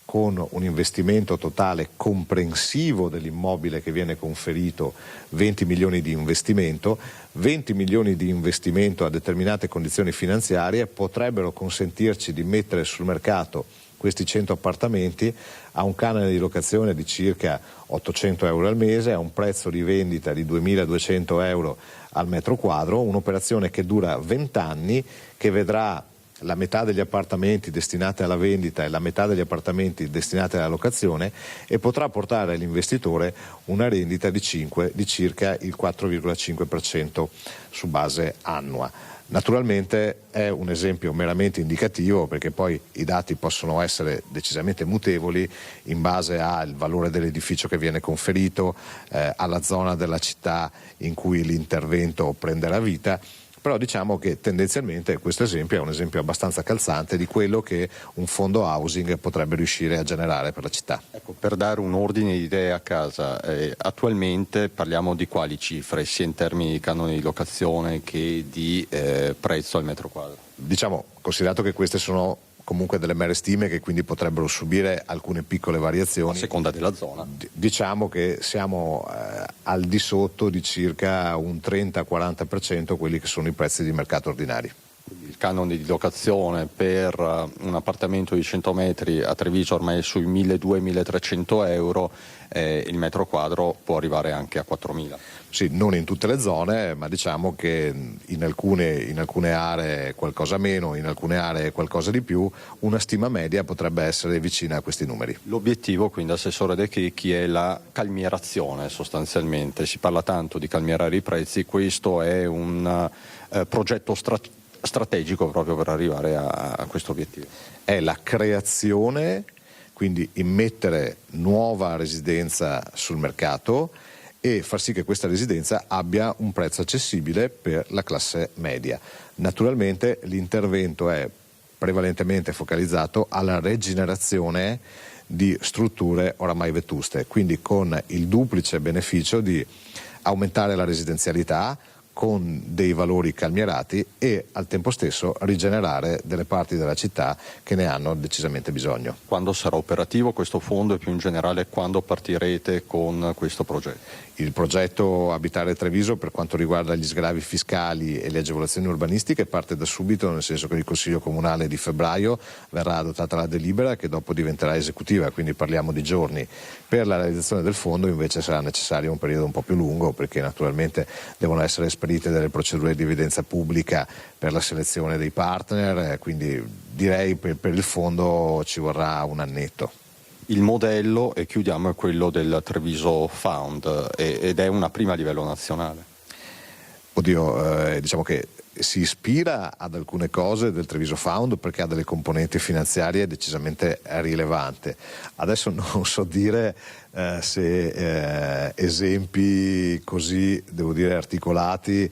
con un investimento totale comprensivo dell'immobile che viene conferito, 20 milioni di investimento. 20 milioni di investimento a determinate condizioni finanziarie potrebbero consentirci di mettere sul mercato questi 100 appartamenti a un canone di locazione di circa 800 euro al mese, a un prezzo di vendita di 2.200 euro al metro quadro, un'operazione che dura 20 anni, che vedrà la metà degli appartamenti destinati alla vendita e la metà degli appartamenti destinati alla locazione, e potrà portare all'investitore una rendita di circa il 4,5% su base annua. Naturalmente è un esempio meramente indicativo, perché poi i dati possono essere decisamente mutevoli in base al valore dell'edificio che viene conferito, alla zona della città in cui l'intervento prenderà vita. Però diciamo che tendenzialmente questo esempio è un esempio abbastanza calzante di quello che un fondo housing potrebbe riuscire a generare per la città. Ecco, per dare un ordine di idee a casa, attualmente parliamo di quali cifre, sia in termini di canone di locazione che di prezzo al metro quadro? Diciamo, considerato che queste sono comunque delle mere stime che quindi potrebbero subire alcune piccole variazioni a seconda della zona, diciamo che siamo al di sotto di circa un 30-40% quelli che sono i prezzi di mercato ordinari. Il canone di locazione per un appartamento di 100 metri a Treviso ormai è sui 1.200-1.300 euro, il metro quadro può arrivare anche a 4.000. Sì, non in tutte le zone, ma diciamo che in alcune aree qualcosa meno, in alcune aree qualcosa di più, una stima media potrebbe essere vicina a questi numeri. L'obiettivo quindi, Assessore De Checchi, è la calmierazione sostanzialmente, si parla tanto di calmierare i prezzi, questo è un progetto strategico proprio per arrivare a questo obiettivo. È la creazione, quindi immettere nuova residenza sul mercato e far sì che questa residenza abbia un prezzo accessibile per la classe media. Naturalmente l'intervento è prevalentemente focalizzato alla rigenerazione di strutture oramai vetuste, quindi con il duplice beneficio di aumentare la residenzialità, con dei valori calmierati e al tempo stesso rigenerare delle parti della città che ne hanno decisamente bisogno. Quando sarà operativo questo fondo e più in generale quando partirete con questo progetto? Il progetto Abitare Treviso, per quanto riguarda gli sgravi fiscali e le agevolazioni urbanistiche, parte da subito, nel senso che il Consiglio Comunale di febbraio verrà adottata la delibera che dopo diventerà esecutiva, quindi parliamo di giorni. Per la realizzazione del fondo invece sarà necessario un periodo un po' più lungo, perché naturalmente devono essere esperite delle procedure di evidenza pubblica per la selezione dei partner, quindi direi per il fondo ci vorrà un annetto. Il modello, e chiudiamo, è quello del Treviso Fund ed è una prima a livello nazionale. Oddio, diciamo che si ispira ad alcune cose del Treviso Fund perché ha delle componenti finanziarie decisamente rilevanti. Adesso non so dire se esempi così, devo dire, articolati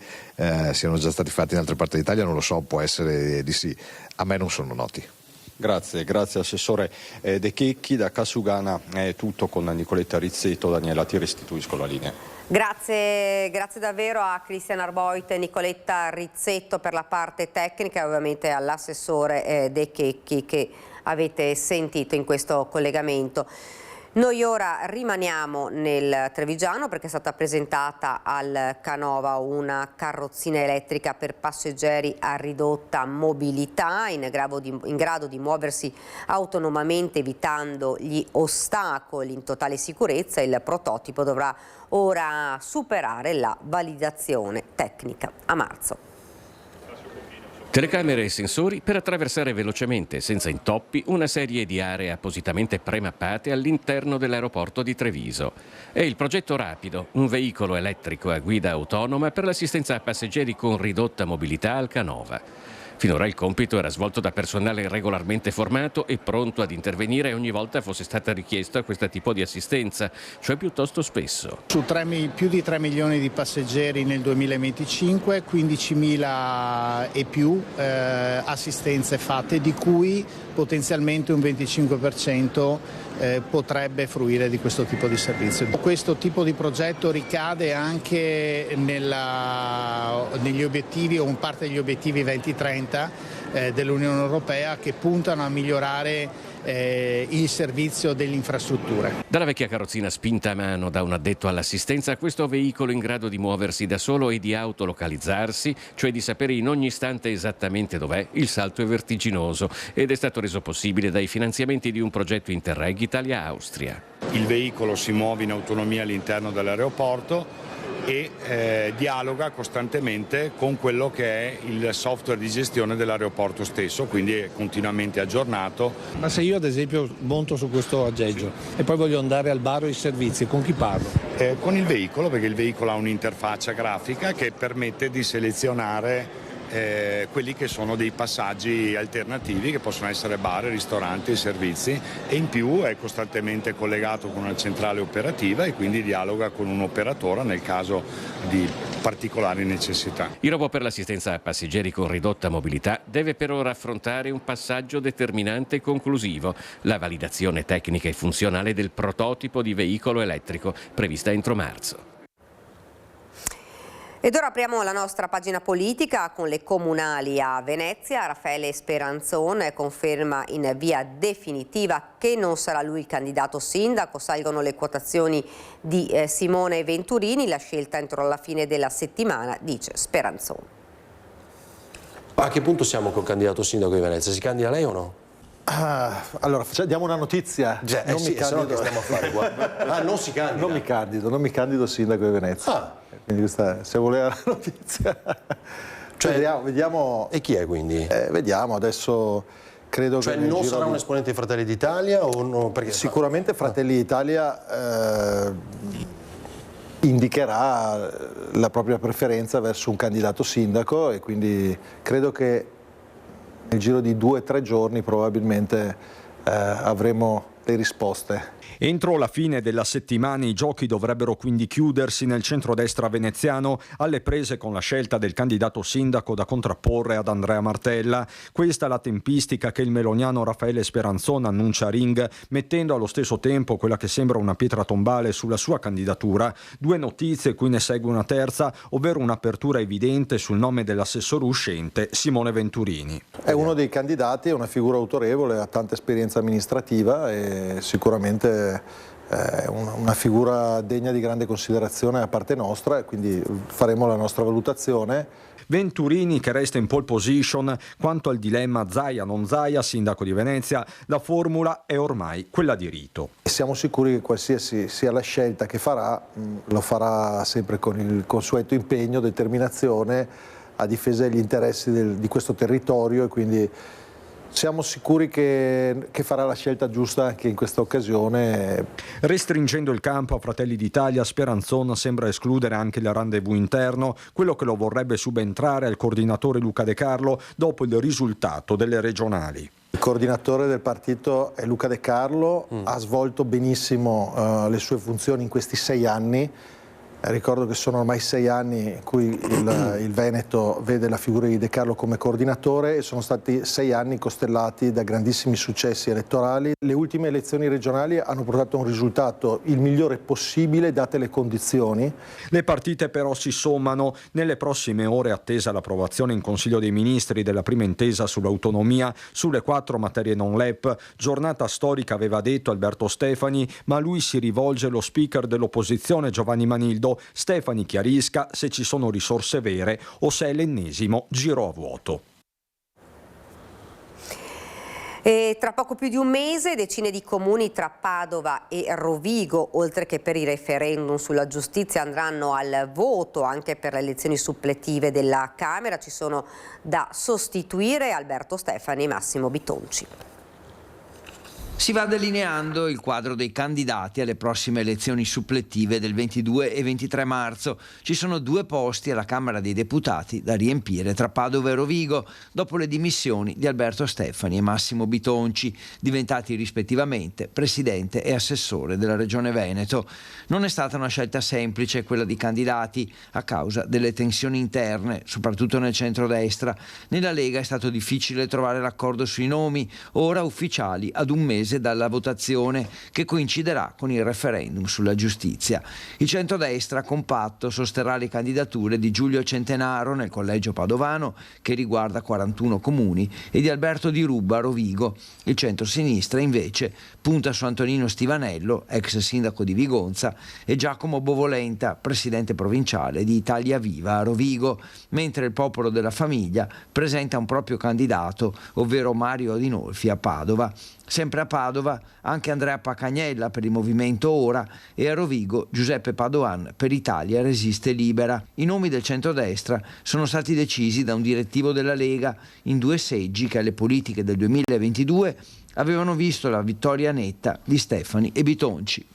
siano già stati fatti in altre parti d'Italia, non lo so, può essere di sì. A me non sono noti. Grazie Assessore De Checchi. Da Casugana è tutto con Nicoletta Rizzetto. Daniela, ti restituisco la linea. Grazie davvero a Cristian Arboit e Nicoletta Rizzetto per la parte tecnica e ovviamente all'assessore De Checchi che avete sentito in questo collegamento. Noi ora rimaniamo nel Trevigiano perché è stata presentata al Canova una carrozzina elettrica per passeggeri a ridotta mobilità in grado di muoversi autonomamente evitando gli ostacoli in totale sicurezza. Il prototipo dovrà ora superare la validazione tecnica a marzo. Telecamere e sensori per attraversare velocemente, senza intoppi, una serie di aree appositamente premappate all'interno dell'aeroporto di Treviso. È il progetto Rapido, un veicolo elettrico a guida autonoma per l'assistenza a passeggeri con ridotta mobilità al Canova. Finora il compito era svolto da personale regolarmente formato e pronto ad intervenire ogni volta fosse stata richiesta questo tipo di assistenza, cioè piuttosto spesso. Su più di 3 milioni di passeggeri nel 2025, 15.000 e più assistenze fatte, di cui potenzialmente un 25% potrebbe fruire di questo tipo di servizio. Questo tipo di progetto ricade anche negli obiettivi o in parte degli obiettivi 2030 dell'Unione Europea che puntano a migliorare il servizio delle infrastrutture. Dalla vecchia carrozzina spinta a mano da un addetto all'assistenza a questo veicolo in grado di muoversi da solo e di autolocalizzarsi, cioè di sapere in ogni istante esattamente dov'è, il salto è vertiginoso ed è stato reso possibile dai finanziamenti di un progetto Interreg Italia-Austria. Il veicolo si muove in autonomia all'interno dell'aeroporto e dialoga costantemente con quello che è il software di gestione dell'aeroporto stesso, quindi è continuamente aggiornato. Ma se io ad esempio monto su questo aggeggio e poi voglio andare al bar o ai servizi, con chi parlo? Con il veicolo, perché il veicolo ha un'interfaccia grafica che permette di selezionare quelli che sono dei passaggi alternativi che possono essere bar, ristoranti e servizi, e in più è costantemente collegato con una centrale operativa e quindi dialoga con un operatore nel caso di particolari necessità. Il robot per l'assistenza a passeggeri con ridotta mobilità deve per ora affrontare un passaggio determinante e conclusivo, la validazione tecnica e funzionale del prototipo di veicolo elettrico prevista entro marzo. Ed ora apriamo la nostra pagina politica con le comunali a Venezia. Raffaele Speranzon conferma in via definitiva che non sarà lui il candidato sindaco. Salgono le quotazioni di Simone Venturini, la scelta entro la fine della settimana, dice Speranzon. A che punto siamo col candidato sindaco di Venezia? Si candida lei o no? Allora, diamo una notizia. Non mi candido. Che stiamo a fare qua? Non si candida? Non mi candido sindaco di Venezia. Quindi questa, se voleva la notizia. Cioè, vediamo. E chi è quindi? Vediamo, adesso credo che. Non sarà un esponente di Fratelli d'Italia o no? Perché sicuramente Fratelli d'Italia indicherà la propria preferenza verso un candidato sindaco e quindi credo che nel giro di 2 o 3 giorni probabilmente avremo le risposte. Entro la fine della settimana i giochi dovrebbero quindi chiudersi nel centrodestra veneziano, alle prese con la scelta del candidato sindaco da contrapporre ad Andrea Martella. Questa è la tempistica che il meloniano Raffaele Speranzon annuncia a Ring, mettendo allo stesso tempo quella che sembra una pietra tombale sulla sua candidatura. Due notizie cui ne segue una terza, ovvero un'apertura evidente sul nome dell'assessore uscente Simone Venturini. È uno dei candidati, è una figura autorevole, ha tanta esperienza amministrativa e sicuramente è una figura degna di grande considerazione da parte nostra e quindi faremo la nostra valutazione. Venturini che resta in pole position. Quanto al dilemma Zaia non Zaia, sindaco di Venezia, la formula è ormai quella di rito. Siamo sicuri che qualsiasi sia la scelta che farà, lo farà sempre con il consueto impegno, determinazione a difesa degli interessi di questo territorio e quindi siamo sicuri che farà la scelta giusta anche in questa occasione. Restringendo il campo a Fratelli d'Italia, Speranzon sembra escludere anche il rendezvous interno, quello che lo vorrebbe subentrare al coordinatore Luca De Carlo dopo il risultato delle regionali. Il coordinatore del partito è Luca De Carlo, ha svolto benissimo le sue funzioni in questi 6 anni. Ricordo che sono ormai 6 anni in cui il Veneto vede la figura di De Carlo come coordinatore e sono stati 6 anni costellati da grandissimi successi elettorali. Le ultime elezioni regionali hanno portato a un risultato il migliore possibile date le condizioni. Le partite però si sommano. Nelle prossime ore attesa l'approvazione in Consiglio dei Ministri della prima intesa sull'autonomia sulle 4 materie non LEP. Giornata storica aveva detto Alberto Stefani, ma lui si rivolge allo speaker dell'opposizione Giovanni Manildo. Stefani chiarisca se ci sono risorse vere o se è l'ennesimo giro a vuoto. E tra poco più di un mese decine di comuni tra Padova e Rovigo, oltre che per i referendum sulla giustizia, andranno al voto anche per le elezioni suppletive della Camera. Ci sono da sostituire Alberto Stefani e Massimo Bitonci. Si va delineando il quadro dei candidati alle prossime elezioni suppletive del 22 e 23 marzo. Ci sono 2 posti alla Camera dei Deputati da riempire tra Padova e Rovigo, dopo le dimissioni di Alberto Stefani e Massimo Bitonci, diventati rispettivamente presidente e assessore della Regione Veneto. Non è stata una scelta semplice quella di candidati, a causa delle tensioni interne, soprattutto nel centrodestra. Nella Lega è stato difficile trovare l'accordo sui nomi, ora ufficiali ad un mese dalla votazione che coinciderà con il referendum sulla giustizia. Il centrodestra compatto sosterrà le candidature di Giulio Centenaro nel collegio padovano, che riguarda 41 comuni, e di Alberto Di Rubba a Rovigo. Il centrosinistra invece punta su Antonino Stivanello, ex sindaco di Vigonza, e Giacomo Bovolenta, presidente provinciale di Italia Viva a Rovigo, mentre il Popolo della Famiglia presenta un proprio candidato, ovvero Mario Adinolfi a Padova. Sempre a Padova anche Andrea Pacagnella per il Movimento Ora e a Rovigo Giuseppe Padoan per Italia Resiste Libera. I nomi del centrodestra sono stati decisi da un direttivo della Lega in 2 seggi che alle politiche del 2022 avevano visto la vittoria netta di Stefani e Bitonci.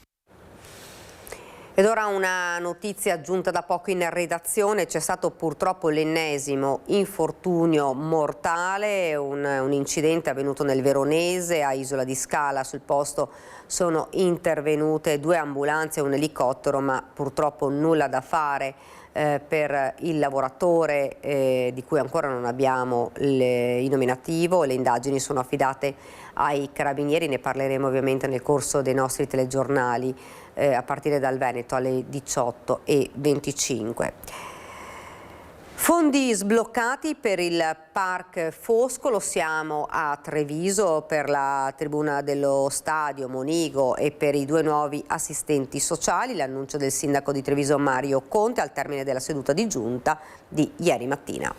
Ed ora una notizia giunta da poco in redazione: c'è stato purtroppo l'ennesimo infortunio mortale, un incidente avvenuto nel Veronese a Isola di Scala. Sul posto sono intervenute 2 ambulanze e un elicottero, ma purtroppo nulla da fare per il lavoratore di cui ancora non abbiamo il nominativo. Le indagini sono affidate ai carabinieri, ne parleremo ovviamente nel corso dei nostri telegiornali a partire dal Veneto alle 18:25. Fondi sbloccati per il Park Foscolo. Siamo a Treviso per la tribuna dello stadio Monigo e per i 2 nuovi assistenti sociali. L'annuncio del sindaco di Treviso Mario Conte al termine della seduta di giunta di ieri mattina.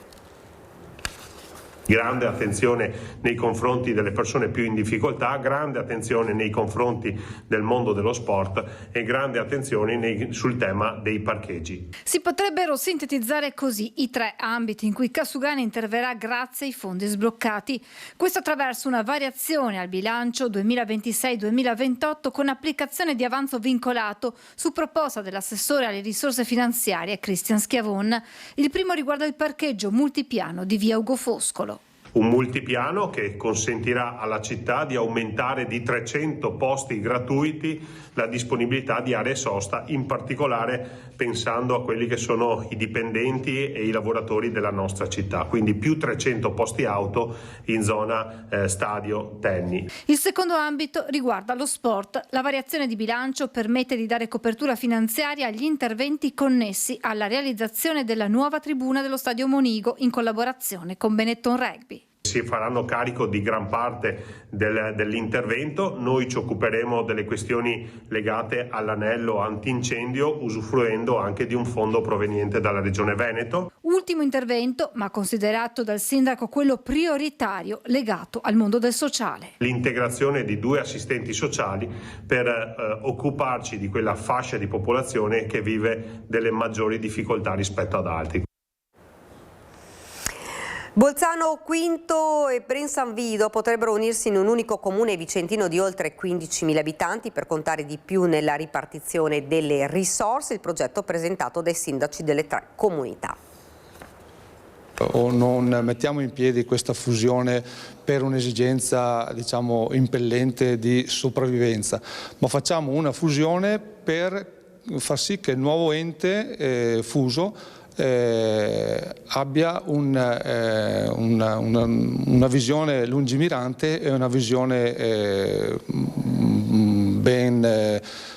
Grande attenzione nei confronti delle persone più in difficoltà, grande attenzione nei confronti del mondo dello sport e grande attenzione sul tema dei parcheggi. Si potrebbero sintetizzare così i 3 ambiti in cui Casugani interverrà grazie ai fondi sbloccati. Questo attraverso una variazione al bilancio 2026-2028 con applicazione di avanzo vincolato su proposta dell'assessore alle risorse finanziarie Cristian Schiavon. Il primo riguarda il parcheggio multipiano di via Ugo Foscolo. Un multipiano che consentirà alla città di aumentare di 300 posti gratuiti la disponibilità di aree sosta, in particolare pensando a quelli che sono i dipendenti e i lavoratori della nostra città, quindi più 300 posti auto in zona stadio Tenni. Il secondo ambito riguarda lo sport. La variazione di bilancio permette di dare copertura finanziaria agli interventi connessi alla realizzazione della nuova tribuna dello stadio Monigo in collaborazione con Benetton Rugby. Si faranno carico di gran parte dell'intervento, noi ci occuperemo delle questioni legate all'anello antincendio usufruendo anche di un fondo proveniente dalla Regione Veneto. Ultimo intervento, ma considerato dal sindaco quello prioritario legato al mondo del sociale. L'integrazione di 2 assistenti sociali per occuparci di quella fascia di popolazione che vive delle maggiori difficoltà rispetto ad altri. Bolzano Quinto e Bressanvido potrebbero unirsi in un unico comune vicentino di oltre 15.000 abitanti per contare di più nella ripartizione delle risorse, il progetto presentato dai sindaci delle 3 comunità. O non mettiamo in piedi questa fusione per un'esigenza, diciamo, impellente di sopravvivenza, ma facciamo una fusione per far sì che il nuovo ente fuso abbia una visione lungimirante e una visione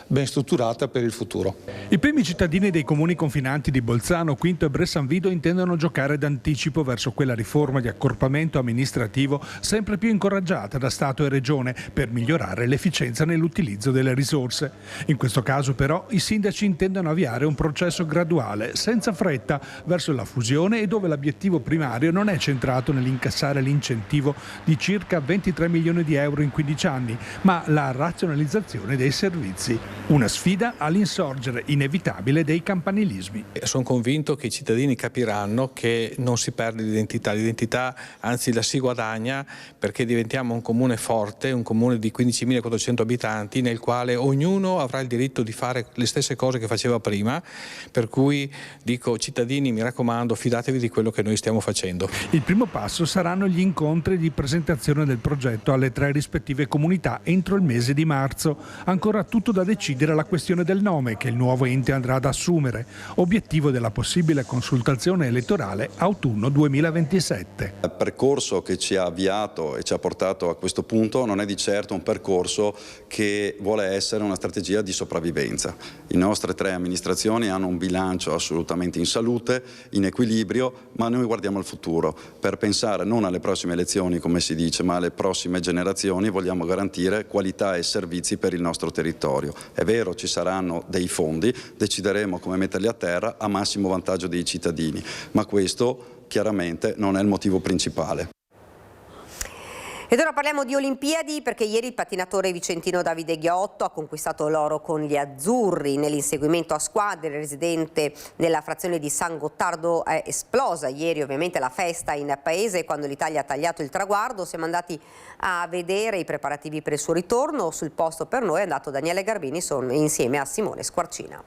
ben strutturata per il futuro. I primi cittadini dei comuni confinanti di Bolzano, Quinto e Bressanvido intendono giocare d'anticipo verso quella riforma di accorpamento amministrativo sempre più incoraggiata da Stato e Regione per migliorare l'efficienza nell'utilizzo delle risorse. In questo caso però i sindaci intendono avviare un processo graduale, senza fretta, verso la fusione e dove l'obiettivo primario non è centrato nell'incassare l'incentivo di circa 23 milioni di euro in 15 anni, ma la razionalizzazione dei servizi. Una sfida all'insorgere inevitabile dei campanilismi. Sono convinto che i cittadini capiranno che non si perde l'identità anzi la si guadagna, perché diventiamo un comune forte, un comune di 15.400 abitanti nel quale ognuno avrà il diritto di fare le stesse cose che faceva prima, per cui dico cittadini, mi raccomando, fidatevi di quello che noi stiamo facendo. Il primo passo saranno gli incontri di presentazione del progetto alle 3 rispettive comunità entro il mese di marzo. Ancora tutto da decidere la questione del nome che il nuovo ente andrà ad assumere, obiettivo della possibile consultazione elettorale autunno 2027. Il percorso che ci ha avviato e ci ha portato a questo punto non è di certo un percorso che vuole essere una strategia di sopravvivenza. Le nostre 3 amministrazioni hanno un bilancio assolutamente in salute, in equilibrio, ma noi guardiamo al futuro per pensare non alle prossime elezioni, come si dice, ma alle prossime generazioni. Vogliamo garantire qualità e servizi per il nostro territorio. È vero, ci saranno dei fondi, decideremo come metterli a terra a massimo vantaggio dei cittadini, ma questo chiaramente non è il motivo principale. Ed ora parliamo di Olimpiadi, perché ieri il pattinatore vicentino Davide Ghiotto ha conquistato l'oro con gli azzurri. Nell'inseguimento a squadre, il residente della frazione di San Gottardo è esplosa ieri ovviamente la festa in paese quando l'Italia ha tagliato il traguardo. Siamo andati a vedere i preparativi per il suo ritorno. Sul posto per noi è andato Daniele Garbini insieme a Simone Squarcina.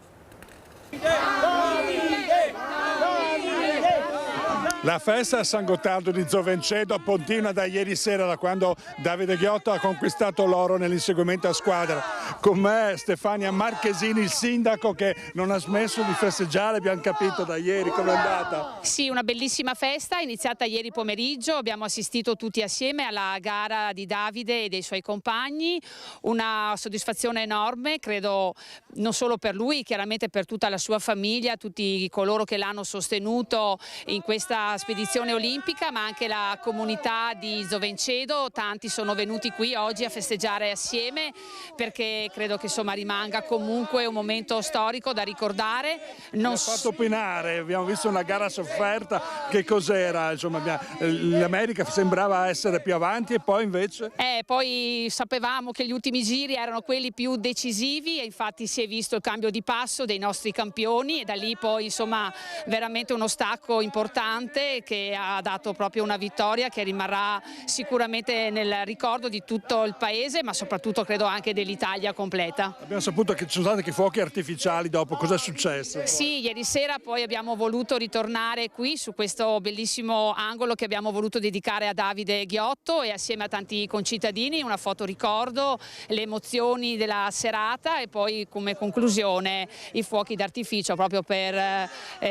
La festa a San Gottardo di Zovencedo continua da ieri sera, da quando Davide Ghiotto ha conquistato l'oro nell'inseguimento a squadra. Con me Stefania Marchesini, il sindaco, che non ha smesso di festeggiare, abbiamo capito da ieri. Com'è andata? Sì, una bellissima festa iniziata ieri pomeriggio, abbiamo assistito tutti assieme alla gara di Davide e dei suoi compagni, una soddisfazione enorme, credo non solo per lui, chiaramente per tutta la sua famiglia, tutti coloro che l'hanno sostenuto in questa spedizione olimpica, ma anche la comunità di Zovencedo. Tanti sono venuti qui oggi a festeggiare assieme, perché credo che insomma rimanga comunque un momento storico da ricordare. Non ha fatto penare, abbiamo visto una gara sofferta, che cos'era? Insomma, l'America sembrava essere più avanti e poi invece? Poi sapevamo che gli ultimi giri erano quelli più decisivi e infatti si è visto il cambio di passo dei nostri campioni e da lì poi insomma veramente uno stacco importante che ha dato proprio una vittoria che rimarrà sicuramente nel ricordo di tutto il paese, ma soprattutto credo anche dell'Italia. famiglia completa. Abbiamo saputo che ci sono stati anche fuochi artificiali dopo, cosa è successo? Sì, ieri sera poi abbiamo voluto ritornare qui su questo bellissimo angolo che abbiamo voluto dedicare a Davide Ghiotto e assieme a tanti concittadini una foto ricordo, le emozioni della serata e poi come conclusione i fuochi d'artificio proprio per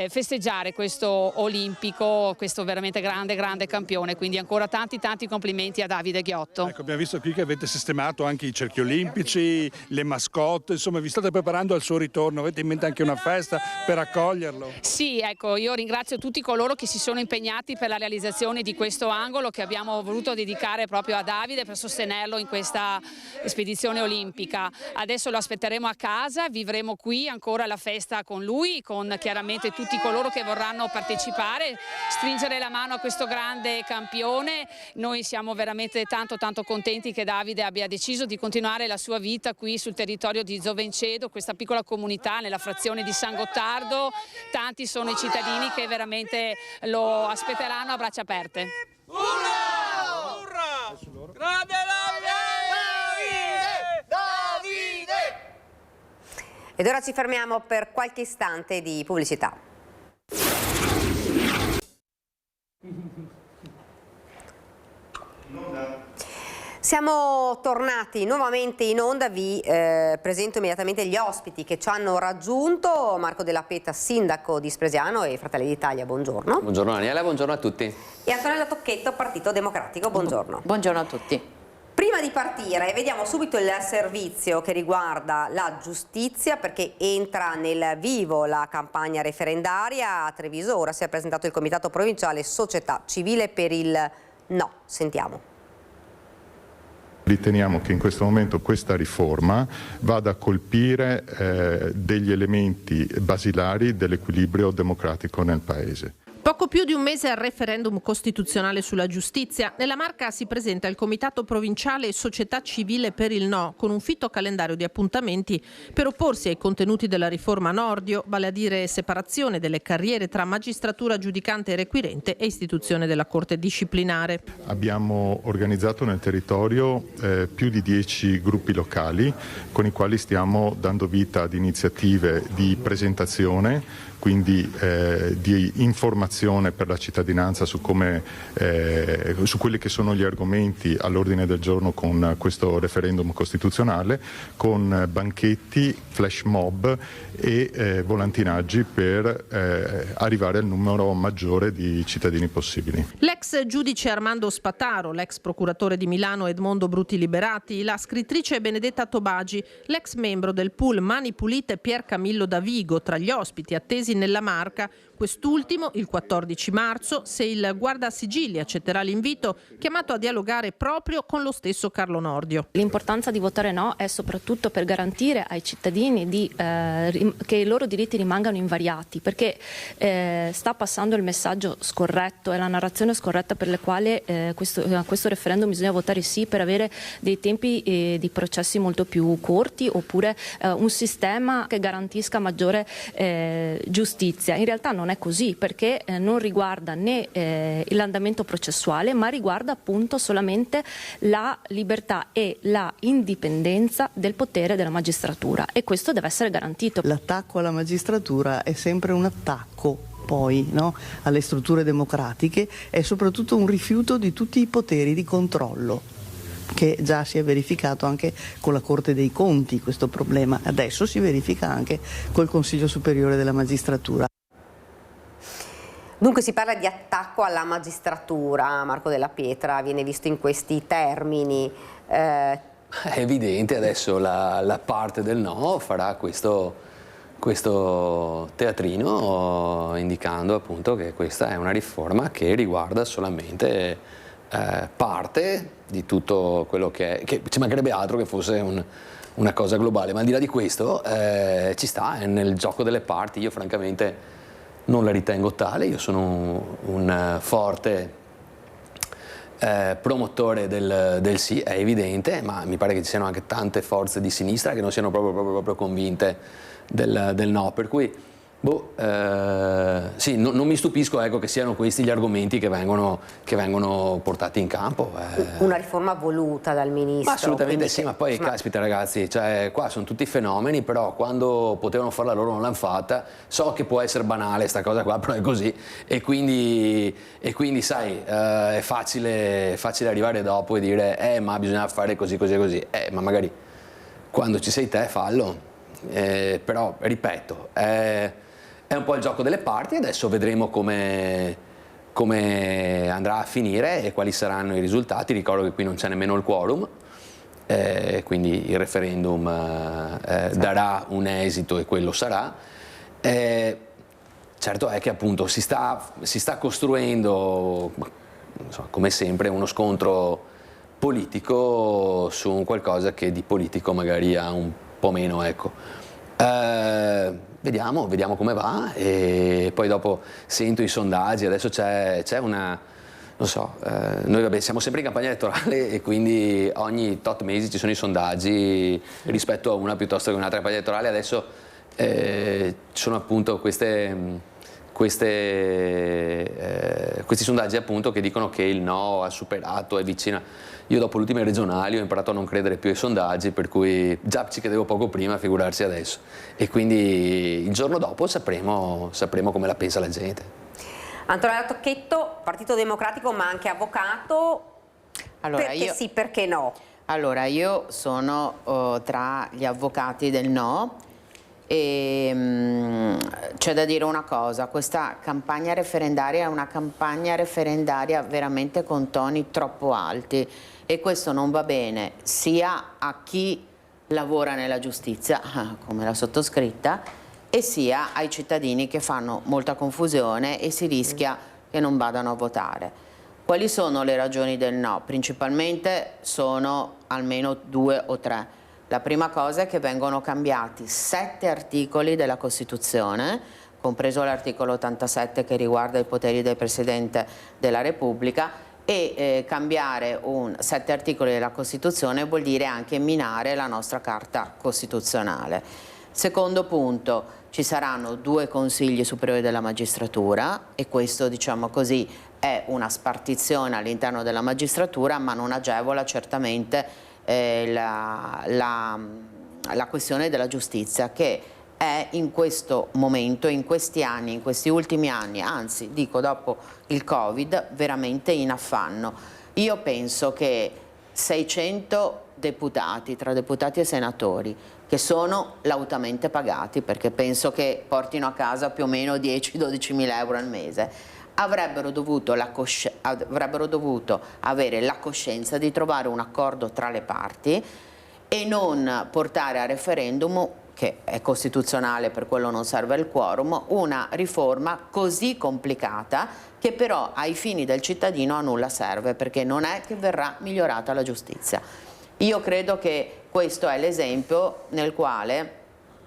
festeggiare questo olimpico, questo veramente grande campione, quindi ancora tanti complimenti a Davide Ghiotto. Ecco, abbiamo visto qui che avete sistemato anche i cerchi olimpici, le mascotte, insomma vi state preparando al suo ritorno, avete in mente anche una festa per accoglierlo? Sì, ecco, io ringrazio tutti coloro che si sono impegnati per la realizzazione di questo angolo che abbiamo voluto dedicare proprio a Davide per sostenerlo in questa spedizione olimpica. Adesso lo aspetteremo a casa, vivremo qui ancora la festa con lui, con chiaramente tutti coloro che vorranno partecipare, stringere la mano a questo grande campione. Noi siamo veramente tanto contenti che Davide abbia deciso di continuare la sua vita qui sul territorio di Zovencedo, questa piccola comunità nella frazione di San Gottardo. Tanti sono i cittadini che veramente lo aspetteranno a braccia aperte. Urrà! Urrà! Grande Davide! Ed ora ci fermiamo per qualche istante di pubblicità. Siamo tornati nuovamente in onda, vi presento immediatamente gli ospiti che ci hanno raggiunto. Marco Della Peta, sindaco di Spresiano e Fratelli d'Italia, buongiorno. Buongiorno Daniela, buongiorno a tutti. E Antonella Tocchetto, Partito Democratico, buongiorno. Buongiorno a tutti. Prima di partire vediamo subito il servizio che riguarda la giustizia, perché entra nel vivo la campagna referendaria a Treviso. Ora si è presentato il Comitato Provinciale Società Civile per il no. Sentiamo. Riteniamo che in questo momento questa riforma vada a colpire degli elementi basilari dell'equilibrio democratico nel Paese. Poco più di un mese al referendum costituzionale sulla giustizia, nella Marca si presenta il Comitato Provinciale Società Civile per il No, con un fitto calendario di appuntamenti per opporsi ai contenuti della riforma Nordio, vale a dire separazione delle carriere tra magistratura giudicante e requirente e istituzione della Corte disciplinare. Abbiamo organizzato nel territorio più di 10 gruppi locali con i quali stiamo dando vita ad iniziative di presentazione, quindi di informazione per la cittadinanza su quelli che sono gli argomenti all'ordine del giorno con questo referendum costituzionale, con banchetti, flash mob e volantinaggi per arrivare al numero maggiore di cittadini possibili. L'ex giudice Armando Spataro, l'ex procuratore di Milano Edmondo Bruti Liberati, la scrittrice Benedetta Tobagi, l'ex membro del pool Mani Pulite Pier Camillo Davigo tra gli ospiti attesi nella Marca, quest'ultimo il 14 marzo, se il Guardasigilli accetterà l'invito, chiamato a dialogare proprio con lo stesso Carlo Nordio. L'importanza di votare no è soprattutto per garantire ai cittadini che i loro diritti rimangano invariati, perché sta passando il messaggio scorretto e la narrazione scorretta per le quali a questo referendum bisogna votare sì per avere dei tempi di processi molto più corti, oppure un sistema che garantisca maggiore giustizia. In realtà non è così, perché non riguarda né l'andamento processuale, ma riguarda appunto solamente la libertà e la indipendenza del potere della magistratura, e questo deve essere garantito. L'attacco alla magistratura è sempre un attacco poi, no, alle strutture democratiche, è soprattutto un rifiuto di tutti i poteri di controllo, che già si è verificato anche con la Corte dei Conti questo problema, adesso si verifica anche col Consiglio Superiore della Magistratura. Dunque si parla di attacco alla magistratura, Marco Della Pietra, viene visto in questi termini. È evidente, adesso la parte del no farà questo teatrino indicando appunto che questa è una riforma che riguarda solamente parte di tutto quello che ci mancherebbe altro che fosse una cosa globale, ma al di là di questo ci sta, è nel gioco delle parti. Io francamente non la ritengo tale, io sono un forte promotore del sì, è evidente, ma mi pare che ci siano anche tante forze di sinistra che non siano proprio convinte del no, per cui Sì, non mi stupisco, ecco, che siano questi gli argomenti che vengono portati in campo. Una riforma voluta dal ministro. Ma assolutamente sì, ma poi caspita ragazzi, cioè, qua sono tutti fenomeni, però quando potevano farla loro non l'hanno fatta. So che può essere banale sta cosa qua, però è così, e quindi sai, è facile arrivare dopo e dire ma bisogna fare così, ma magari quando ci sei te fallo, però ripeto, è un po' il gioco delle parti, adesso vedremo come andrà a finire e quali saranno i risultati. Ricordo che qui non c'è nemmeno il quorum, quindi il referendum darà un esito e quello sarà. Certo è che appunto si sta costruendo, come sempre, uno scontro politico su un qualcosa che di politico magari ha un po' meno, ecco. Vediamo come va, e poi dopo sento i sondaggi, adesso c'è una, non so, noi siamo sempre in campagna elettorale e quindi ogni tot mesi ci sono i sondaggi rispetto a una piuttosto che un'altra campagna elettorale. Adesso sono appunto questi sondaggi appunto che dicono che il no ha superato, è vicino. Io dopo le ultime regionali ho imparato a non credere più ai sondaggi, per cui già ci credevo poco prima, figurarsi adesso. E quindi il giorno dopo sapremo come la pensa la gente. Antonella Tocchetto, Partito Democratico ma anche avvocato, allora, perché sì, perché no? Allora, io sono tra gli avvocati del no. E c'è da dire una cosa: questa campagna referendaria è una campagna referendaria veramente con toni troppo alti, e questo non va bene sia a chi lavora nella giustizia, come la sottoscritta, e sia ai cittadini che fanno molta confusione e si rischia che non vadano a votare. Quali sono le ragioni del no? Principalmente sono almeno 2 o 3. La prima cosa è che vengono cambiati 7 articoli della Costituzione, compreso l'articolo 87 che riguarda i poteri del Presidente della Repubblica, e cambiare 7 articoli della Costituzione vuol dire anche minare la nostra Carta Costituzionale. Secondo punto, ci saranno 2 consigli superiori della magistratura, e questo, diciamo così, è una spartizione all'interno della magistratura, ma non agevola certamente la questione della giustizia, che è in questo momento, in questi anni, in questi ultimi anni, anzi dico dopo il Covid, veramente in affanno. Io penso che 600 deputati, tra deputati e senatori, che sono lautamente pagati, perché penso che portino a casa più o meno 10-12 mila euro al mese, avrebbero dovuto avere la coscienza di trovare un accordo tra le parti e non portare a referendum, che è costituzionale, per quello non serve il quorum, una riforma così complicata che però ai fini del cittadino a nulla serve, perché non è che verrà migliorata la giustizia. Io credo che questo è l'esempio nel quale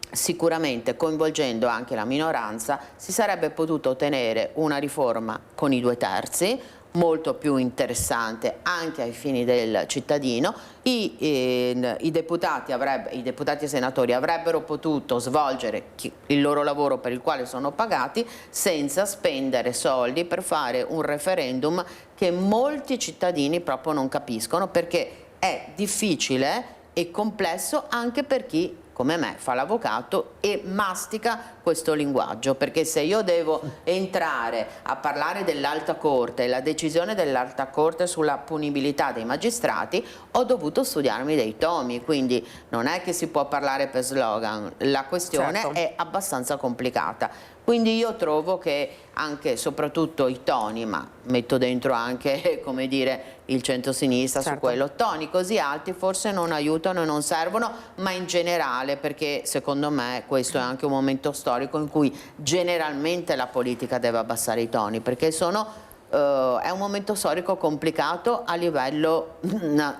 sicuramente, coinvolgendo anche la minoranza, si sarebbe potuto ottenere una riforma con i 2/3, molto più interessante anche ai fini del cittadino. I deputati e senatori avrebbero potuto svolgere il loro lavoro per il quale sono pagati, senza spendere soldi per fare un referendum che molti cittadini proprio non capiscono, perché è difficile e complesso anche per chi, come me, fa l'avvocato e mastica questo linguaggio, perché se io devo entrare a parlare dell'Alta Corte e la decisione dell'Alta Corte sulla punibilità dei magistrati, ho dovuto studiarmi dei tomi, quindi non è che si può parlare per slogan, la questione è abbastanza complicata. Quindi io trovo che anche, soprattutto i toni, ma metto dentro anche, come dire, il centro-sinistra su quello, toni così alti forse non aiutano e non servono, ma in generale, perché secondo me questo è anche un momento storico in cui generalmente la politica deve abbassare i toni, perché è un momento storico complicato a livello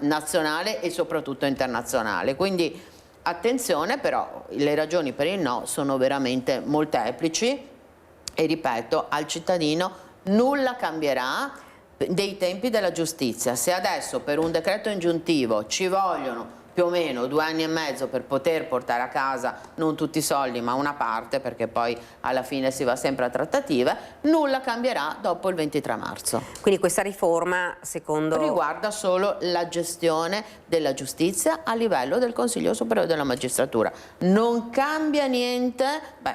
nazionale e soprattutto internazionale. Quindi attenzione, però le ragioni per il no sono veramente molteplici e ripeto, al cittadino nulla cambierà dei tempi della giustizia. Se adesso per un decreto ingiuntivo ci vogliono più o meno 2 anni e mezzo per poter portare a casa non tutti i soldi ma una parte, perché poi alla fine si va sempre a trattative, nulla cambierà dopo il 23 marzo. Quindi questa riforma, secondo... riguarda solo la gestione della giustizia a livello del Consiglio Superiore della Magistratura. Non cambia niente,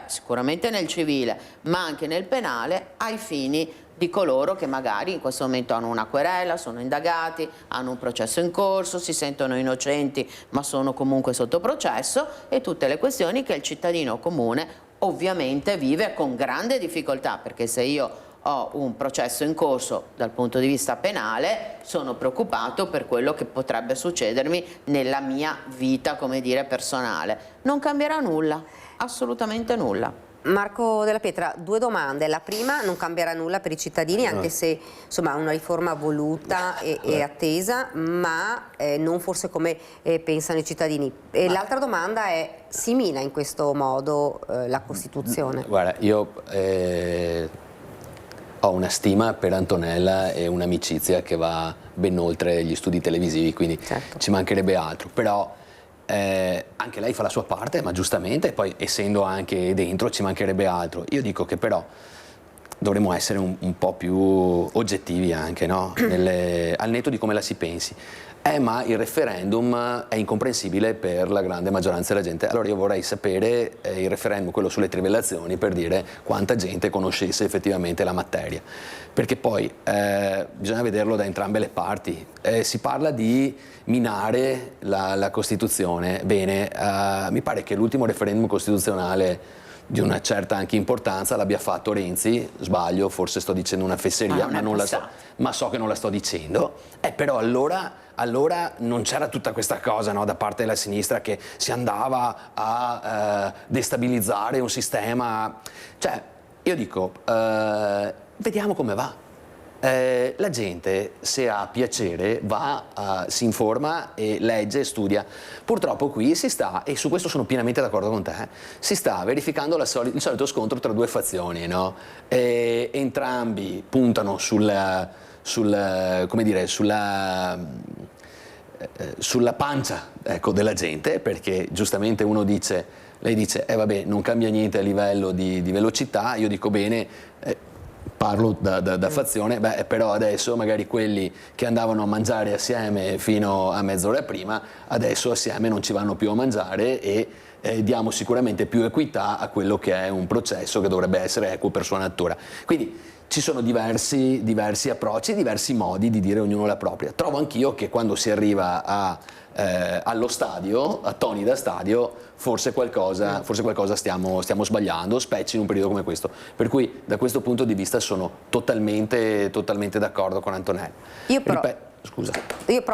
sicuramente nel civile, ma anche nel penale ai fini di coloro che magari in questo momento hanno una querela, sono indagati, hanno un processo in corso, si sentono innocenti ma sono comunque sotto processo, e tutte le questioni che il cittadino comune ovviamente vive con grande difficoltà, perché se io ho un processo in corso dal punto di vista penale sono preoccupato per quello che potrebbe succedermi nella mia vita, come dire, personale. Non cambierà nulla, assolutamente nulla. Marco Della Pietra, 2 domande. La prima, non cambierà nulla per i cittadini, anche se insomma è una riforma voluta e attesa, ma non forse come pensano i cittadini. E l'altra domanda è: si mina in questo modo la Costituzione? Guarda, io ho una stima per Antonella e un'amicizia che va ben oltre gli studi televisivi, quindi ci mancherebbe altro, però anche lei fa la sua parte, ma giustamente, e poi essendo anche dentro ci mancherebbe altro. Io dico che però dovremmo essere un po' più oggettivi anche, no? Al netto di come la si pensi. Ma il referendum è incomprensibile per la grande maggioranza della gente. Allora io vorrei sapere il referendum, quello sulle trivellazioni, per dire quanta gente conoscesse effettivamente la materia. Perché poi bisogna vederlo da entrambe le parti. Si parla di minare la Costituzione. Bene, mi pare che l'ultimo referendum costituzionale di una certa anche importanza l'abbia fatto Renzi, sbaglio, forse sto dicendo una fesseria, ma non la so, ma so che non la sto dicendo. Però allora non c'era tutta questa cosa, no, da parte della sinistra, che si andava a destabilizzare un sistema. Cioè, io dico, vediamo come va. La gente, se ha piacere, va, si informa e legge e studia. Purtroppo qui si sta, e su questo sono pienamente d'accordo con te, si sta verificando il solito scontro tra 2 fazioni, no? Entrambi puntano sulla pancia, ecco, della gente, perché giustamente lei dice vabbè, non cambia niente a livello di velocità. Io dico bene, parlo da fazione, però adesso magari quelli che andavano a mangiare assieme fino a mezz'ora prima, adesso assieme non ci vanno più a mangiare, e diamo sicuramente più equità a quello che è un processo che dovrebbe essere equo per sua natura. Quindi ci sono diversi approcci, diversi modi di dire ognuno la propria. Trovo anch'io che quando si arriva allo stadio, a toni da stadio, forse qualcosa stiamo sbagliando, specie in un periodo come questo. Per cui da questo punto di vista sono totalmente d'accordo con Antonella. Io però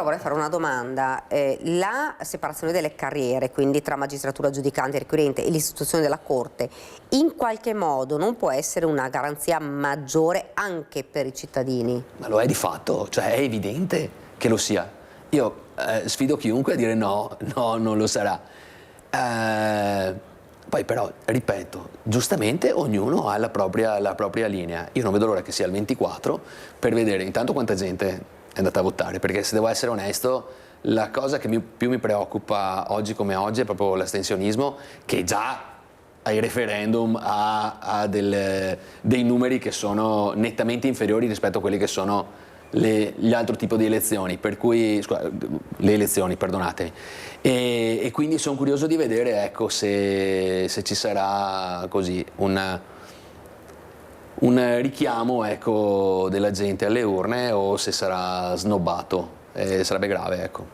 vorrei fare una domanda. La separazione delle carriere, quindi tra magistratura giudicante e requirente, e l'istituzione della Corte, in qualche modo non può essere una garanzia maggiore anche per i cittadini? Ma lo è di fatto, cioè è evidente che lo sia. Io sfido chiunque a dire no, non lo sarà. Poi però, ripeto, giustamente ognuno ha la propria linea. Io non vedo l'ora che sia il 24 per vedere intanto quanta gente è andata a votare, perché se devo essere onesto, la cosa che più mi preoccupa oggi come oggi è proprio l'astensionismo, che già ai referendum ha dei numeri che sono nettamente inferiori rispetto a quelli che sono gli altri tipi di elezioni, per cui le elezioni, perdonatemi, e quindi sono curioso di vedere, ecco, se ci sarà così un richiamo, ecco, della gente alle urne, o se sarà snobbato. Sarebbe grave, ecco.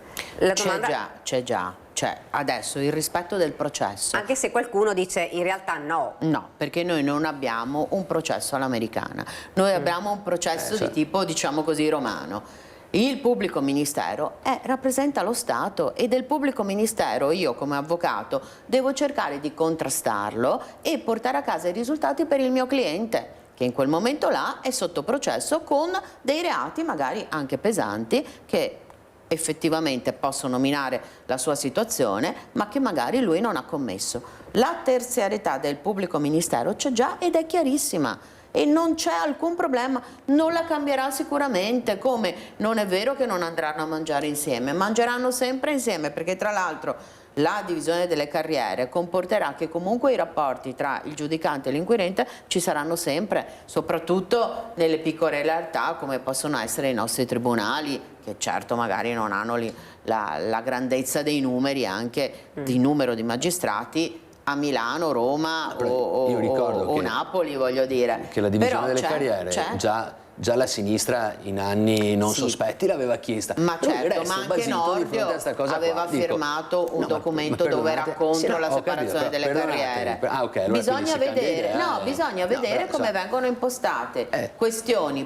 C'è già. Cioè, adesso il rispetto del processo. Anche se qualcuno dice in realtà no. No, perché noi non abbiamo un processo all'americana. Noi abbiamo un processo di tipo, diciamo così, romano. Il pubblico ministero rappresenta lo Stato, e del pubblico ministero io come avvocato devo cercare di contrastarlo e portare a casa i risultati per il mio cliente, che in quel momento là è sotto processo con dei reati magari anche pesanti, che effettivamente possono minare la sua situazione, ma che magari lui non ha commesso. La terziarietà del pubblico ministero c'è già ed è chiarissima. e non c'è alcun problema, non la cambierà sicuramente, come non è vero che non andranno a mangiare insieme, mangeranno sempre insieme, perché tra l'altro la divisione delle carriere comporterà che comunque i rapporti tra il giudicante e l'inquirente ci saranno sempre, soprattutto nelle piccole realtà come possono essere i nostri tribunali, che certo magari non hanno la grandezza dei numeri anche di numero di magistrati a Milano, Roma o Napoli, voglio dire. Che la divisione delle carriere già la sinistra in anni non sospetti l'aveva chiesta. Ma certo, ma anche Nordio aveva firmato un documento dove era contro la separazione delle carriere. Bisogna vedere, bisogna vedere come vengono impostate questioni,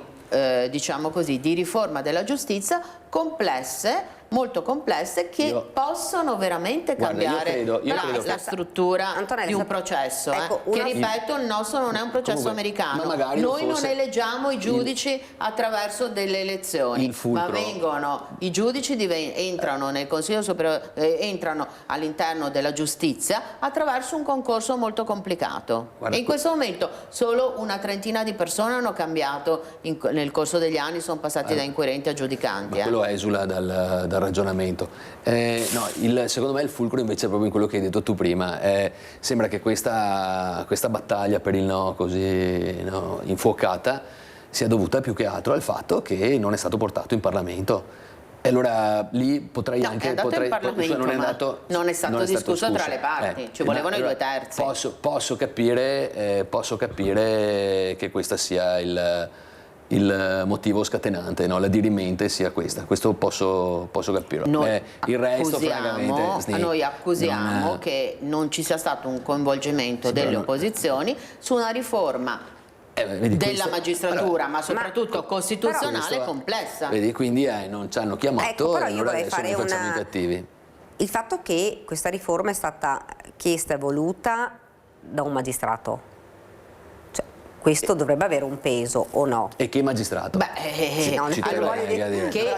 diciamo così, di riforma della giustizia complesse, molto complesse, che possono veramente cambiare la struttura di un processo. Che ripeto, il nostro non è un processo americano. Noi non eleggiamo i giudici attraverso delle elezioni, ma vengono i giudici, entrano nel Consiglio Superiore, entrano all'interno della giustizia attraverso un concorso molto complicato. E in questo momento solo una trentina di persone hanno cambiato nel corso degli anni, sono passati da inquirenti a giudicanti. Quello esula dal ragionamento. Secondo me il fulcro invece è proprio in quello che hai detto tu prima. Sembra che questa battaglia per il no così infuocata sia dovuta più che altro al fatto che non è stato portato in Parlamento. E allora lì potrei anche... non è stato discusso tra le parti, ci volevano i 2/3. Posso capire che questa sia il motivo scatenante, la dirimente sia questa, questo posso capirlo. Il resto francamente noi accusiamo che non ci sia stato un coinvolgimento delle opposizioni su una riforma della magistratura, ma soprattutto costituzionale complessa. Vedi, quindi non ci hanno chiamato, però e allora adesso noi facciamo i cattivi. Il fatto che questa riforma è stata chiesta e voluta da un magistrato, questo dovrebbe avere un peso o no? E che magistrato? Che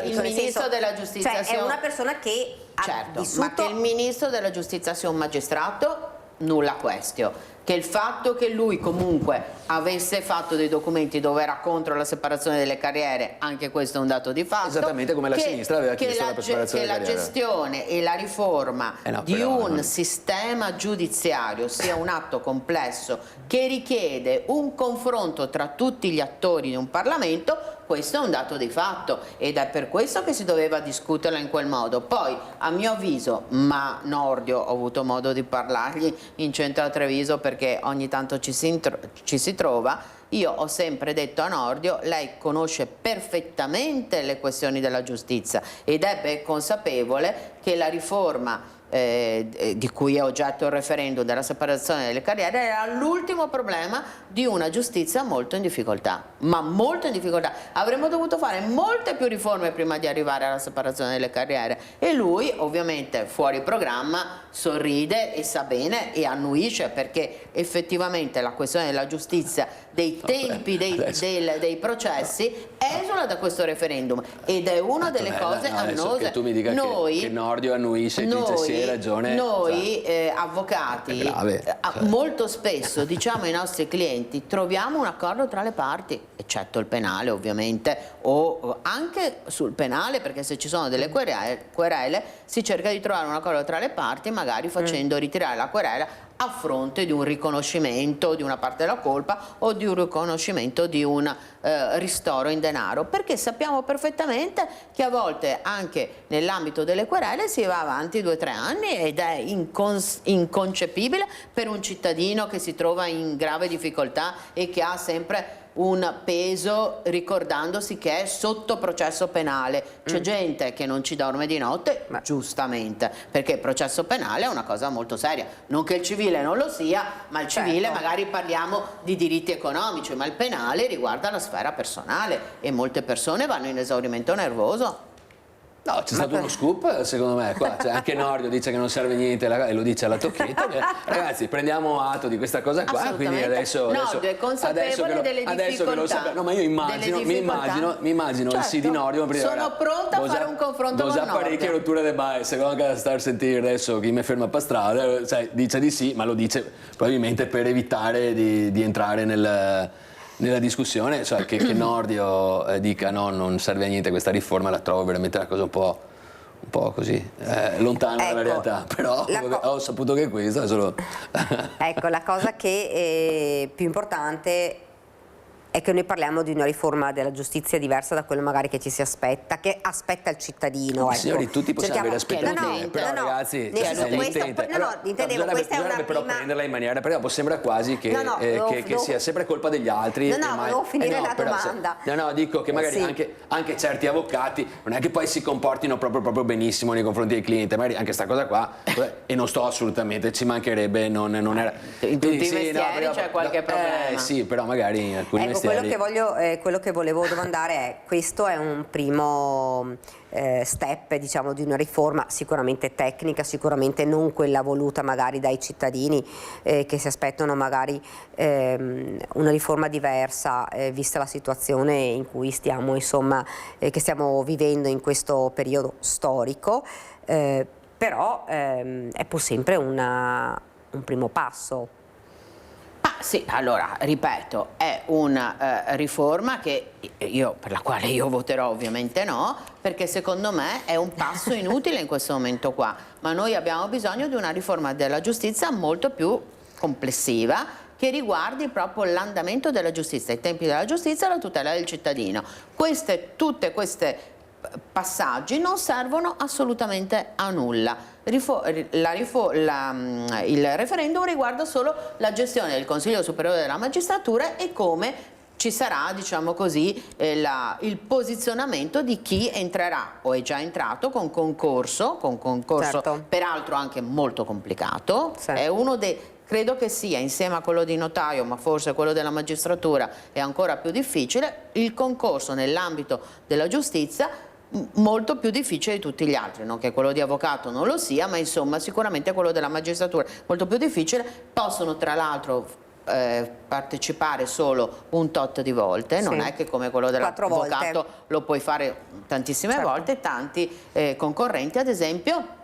il ministro della giustizia sia una persona che ha vissuto... ma che il ministro della giustizia sia un magistrato, nulla questio. Che il fatto che lui comunque avesse fatto dei documenti dove era contro la separazione delle carriere, anche questo è un dato di fatto. Esattamente come la sinistra aveva chiesto la separazione delle carriere. Che la gestione e la riforma di un sistema giudiziario sia un atto complesso che richiede un confronto tra tutti gli attori di un Parlamento, questo è un dato di fatto ed è per questo che si doveva discuterla in quel modo. Poi, a mio avviso, ma Nordio, ho avuto modo di parlargli in centro a Treviso perché ogni tanto ci si trova, io ho sempre detto a Nordio, lei conosce perfettamente le questioni della giustizia ed è ben consapevole che la riforma di cui è oggetto il referendum della separazione delle carriere era l'ultimo problema di una giustizia molto in difficoltà, ma molto in difficoltà. Avremmo dovuto fare molte più riforme prima di arrivare alla separazione delle carriere e lui ovviamente fuori programma sorride e sa bene e annuisce perché effettivamente la questione della giustizia, dei tempi dei processi esula da questo referendum ed è una delle cose annose. Che tu mi dica che Nordio annuisce e dice sì, hai ragione. Noi avvocati molto spesso diciamo ai nostri clienti troviamo un accordo tra le parti, eccetto il penale ovviamente, o anche sul penale perché se ci sono delle querele si cerca di trovare un accordo tra le parti magari facendo ritirare la querela a fronte di un riconoscimento di una parte della colpa o di un riconoscimento di un ristoro in denaro, perché sappiamo perfettamente che a volte anche nell'ambito delle querele si va avanti 2 o 3 anni ed è inconcepibile per un cittadino che si trova in grave difficoltà e che ha sempre un peso ricordandosi che è sotto processo penale. C'è gente che non ci dorme di notte, giustamente, perché il processo penale è una cosa molto seria. Non che il civile non lo sia, ma il civile magari parliamo di diritti economici, ma il penale riguarda la sfera personale e molte persone vanno in esaurimento nervoso. No, c'è stato uno scoop secondo me qua, anche Nordio dice che non serve niente e lo dice alla Tocchetto. Ragazzi, prendiamo atto di questa cosa qua, quindi adesso Nordio è consapevole delle difficoltà. No, ma io mi immagino il sì di Nordio. Sono pronta a fare un confronto con Nordio. Parecchie rotture de baie, secondo che stare a sentire adesso chi mi ferma per strada, dice di sì, ma lo dice probabilmente per evitare di entrare nella discussione, cioè che Nordio dica no, non serve a niente questa riforma, la trovo veramente una cosa un po' così, lontana dalla realtà, però ho saputo che questo è solo... Ecco, la cosa che è più importante è che noi parliamo di una riforma della giustizia diversa da quello magari che ci si aspetta, che aspetta il cittadino. Ecco. Signori, tutti possiamo avere aspettative, però ragazzi, intendevo, questa è una però prima... prenderla in maniera, perché dopo sembra quasi che, che sia sempre colpa degli altri. Volevo finire la domanda. Dico che magari anche certi avvocati non è che poi si comportino proprio benissimo nei confronti del cliente, magari anche sta cosa qua, e non sto assolutamente, ci mancherebbe, non era... In tutti i mestieri c'è qualche problema. Sì, però magari in alcuni mestieri... Quello che volevo domandare è, questo è un primo step, diciamo, di una riforma sicuramente tecnica, sicuramente non quella voluta magari dai cittadini che si aspettano magari una riforma diversa, vista la situazione in cui stiamo, insomma, che stiamo vivendo in questo periodo storico, però è pur sempre un primo passo. Sì, allora, ripeto, è una riforma per la quale io voterò ovviamente no, perché secondo me è un passo inutile in questo momento qua, ma noi abbiamo bisogno di una riforma della giustizia molto più complessiva, che riguardi proprio l'andamento della giustizia, i tempi della giustizia e la tutela del cittadino. Tutte queste passaggi non servono assolutamente a nulla. Il referendum riguarda solo la gestione del Consiglio Superiore della Magistratura e come ci sarà, diciamo così, il posizionamento di chi entrerà o è già entrato con concorso certo. Peraltro anche molto complicato, è uno dei... Credo che sia, insieme a quello di notaio, ma forse quello della magistratura è ancora più difficile, il concorso nell'ambito della giustizia molto più difficile di tutti gli altri, non che quello di avvocato non lo sia, ma insomma sicuramente quello della magistratura molto più difficile. Possono tra l'altro partecipare solo un tot di volte, non è che come quello dell'avvocato lo puoi fare tantissime volte. Tanti concorrenti ad esempio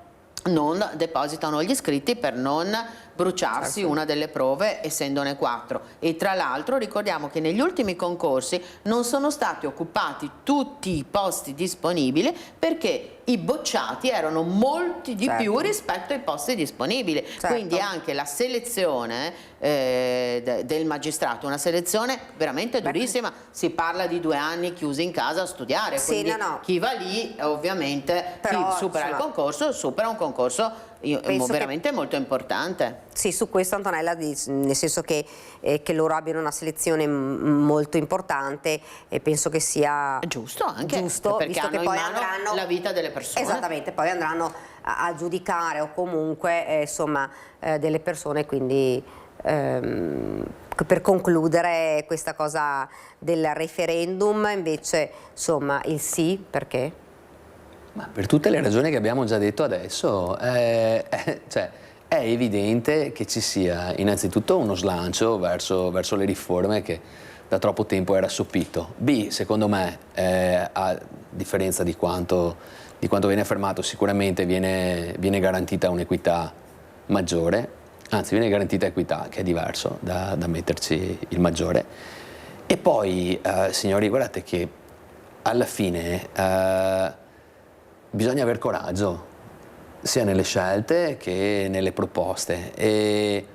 non depositano gli iscritti per non bruciarsi una delle prove, essendone 4. E tra l'altro ricordiamo che negli ultimi concorsi non sono stati occupati tutti i posti disponibili, perché i bocciati erano molti di più rispetto ai posti disponibili. Quindi anche la selezione del magistrato, una selezione veramente durissima, si parla di 2 anni chiusi in casa a studiare, quindi chi va lì ovviamente chi supera il concorso supera un concorso veramente molto importante. Sì, su questo Antonella, nel senso che loro abbiano una selezione molto importante, e penso che sia giusto anche, perché visto che hanno poi in mano andranno la vita delle persone. Esattamente, poi andranno a giudicare o comunque insomma delle persone, quindi per concludere questa cosa del referendum, invece insomma il sì, perché? Ma per tutte le ragioni che abbiamo già detto adesso, cioè, è evidente che ci sia innanzitutto uno slancio verso le riforme che da troppo tempo era assopito. B, secondo me, a differenza di quanto viene affermato, sicuramente viene garantita un'equità maggiore, anzi viene garantita equità, che è diverso da metterci il maggiore. E poi, signori, guardate che alla fine bisogna aver coraggio, sia nelle scelte che nelle proposte, e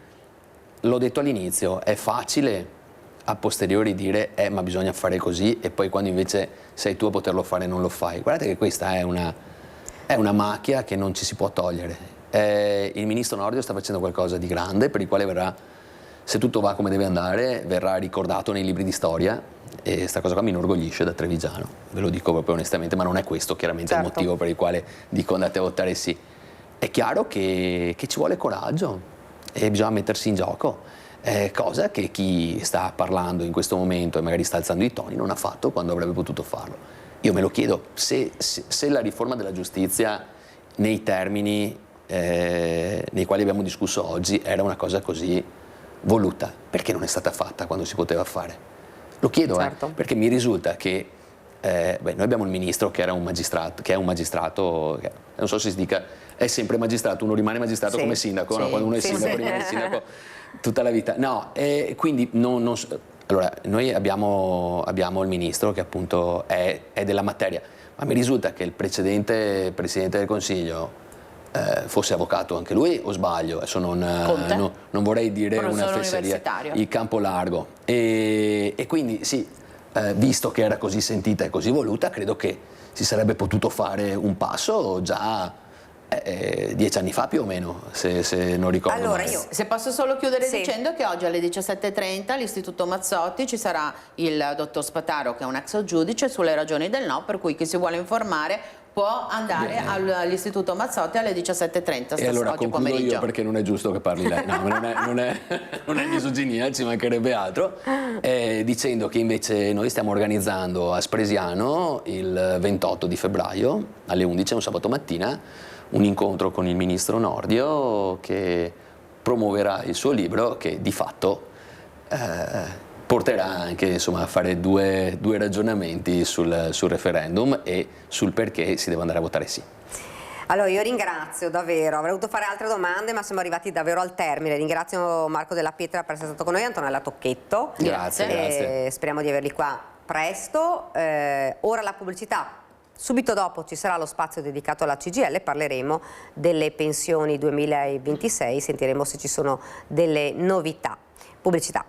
l'ho detto all'inizio, è facile a posteriori dire ma bisogna fare così, e poi quando invece sei tu a poterlo fare non lo fai. Guardate che questa è una macchia che non ci si può togliere. Il ministro Nordio sta facendo qualcosa di grande, per il quale verrà, se tutto va come deve andare, verrà ricordato nei libri di storia, e sta cosa qua mi inorgoglisce da trevigiano, ve lo dico proprio onestamente, ma non è questo chiaramente il motivo per il quale dico andate a votare sì. È chiaro che ci vuole coraggio e bisogna mettersi in gioco, cosa che chi sta parlando in questo momento e magari sta alzando i toni non ha fatto quando avrebbe potuto farlo. Io me lo chiedo, se la riforma della giustizia nei termini nei quali abbiamo discusso oggi era una cosa così voluta, perché non è stata fatta quando si poteva fare? Lo chiedo, perché mi risulta che noi abbiamo il ministro che è un magistrato, non so se si dica, è sempre magistrato, uno rimane magistrato come sindaco, no? Quando uno è sindaco rimane sindaco tutta la vita. No, quindi Allora, noi abbiamo il ministro che appunto è della materia, ma mi risulta che il precedente Presidente del Consiglio fosse avvocato anche lui, o sbaglio? Adesso non vorrei dire una fesseria, il campo largo. E quindi sì, visto che era così sentita e così voluta, credo che si sarebbe potuto fare un passo già 10 anni fa più o meno, se non ricordo allora, male. se posso solo chiudere dicendo che oggi alle 17:30 all'Istituto Mazzotti ci sarà il dottor Spataro, che è un ex giudice, sulle ragioni del no, per cui chi si vuole informare può andare all'Istituto Mazzotti alle 17:30 E allora oggi concludo pomeriggio. io, perché non è giusto che parli lei, no, non è misoginia, ci mancherebbe altro, dicendo che invece noi stiamo organizzando a Spresiano il 28 di febbraio alle 11, un sabato mattina, un incontro con il ministro Nordio che promuoverà il suo libro, che di fatto porterà anche, insomma, a fare due ragionamenti sul referendum e sul perché si deve andare a votare sì. Allora io ringrazio davvero, avrei voluto fare altre domande ma siamo arrivati davvero al termine. Ringrazio Marco Della Pietra per essere stato con noi, Antonella Tocchetto. Grazie. Speriamo di averli qua presto. Ora la pubblicità. Subito dopo ci sarà lo spazio dedicato alla CGIL, parleremo delle pensioni 2026, sentiremo se ci sono delle novità. Pubblicità.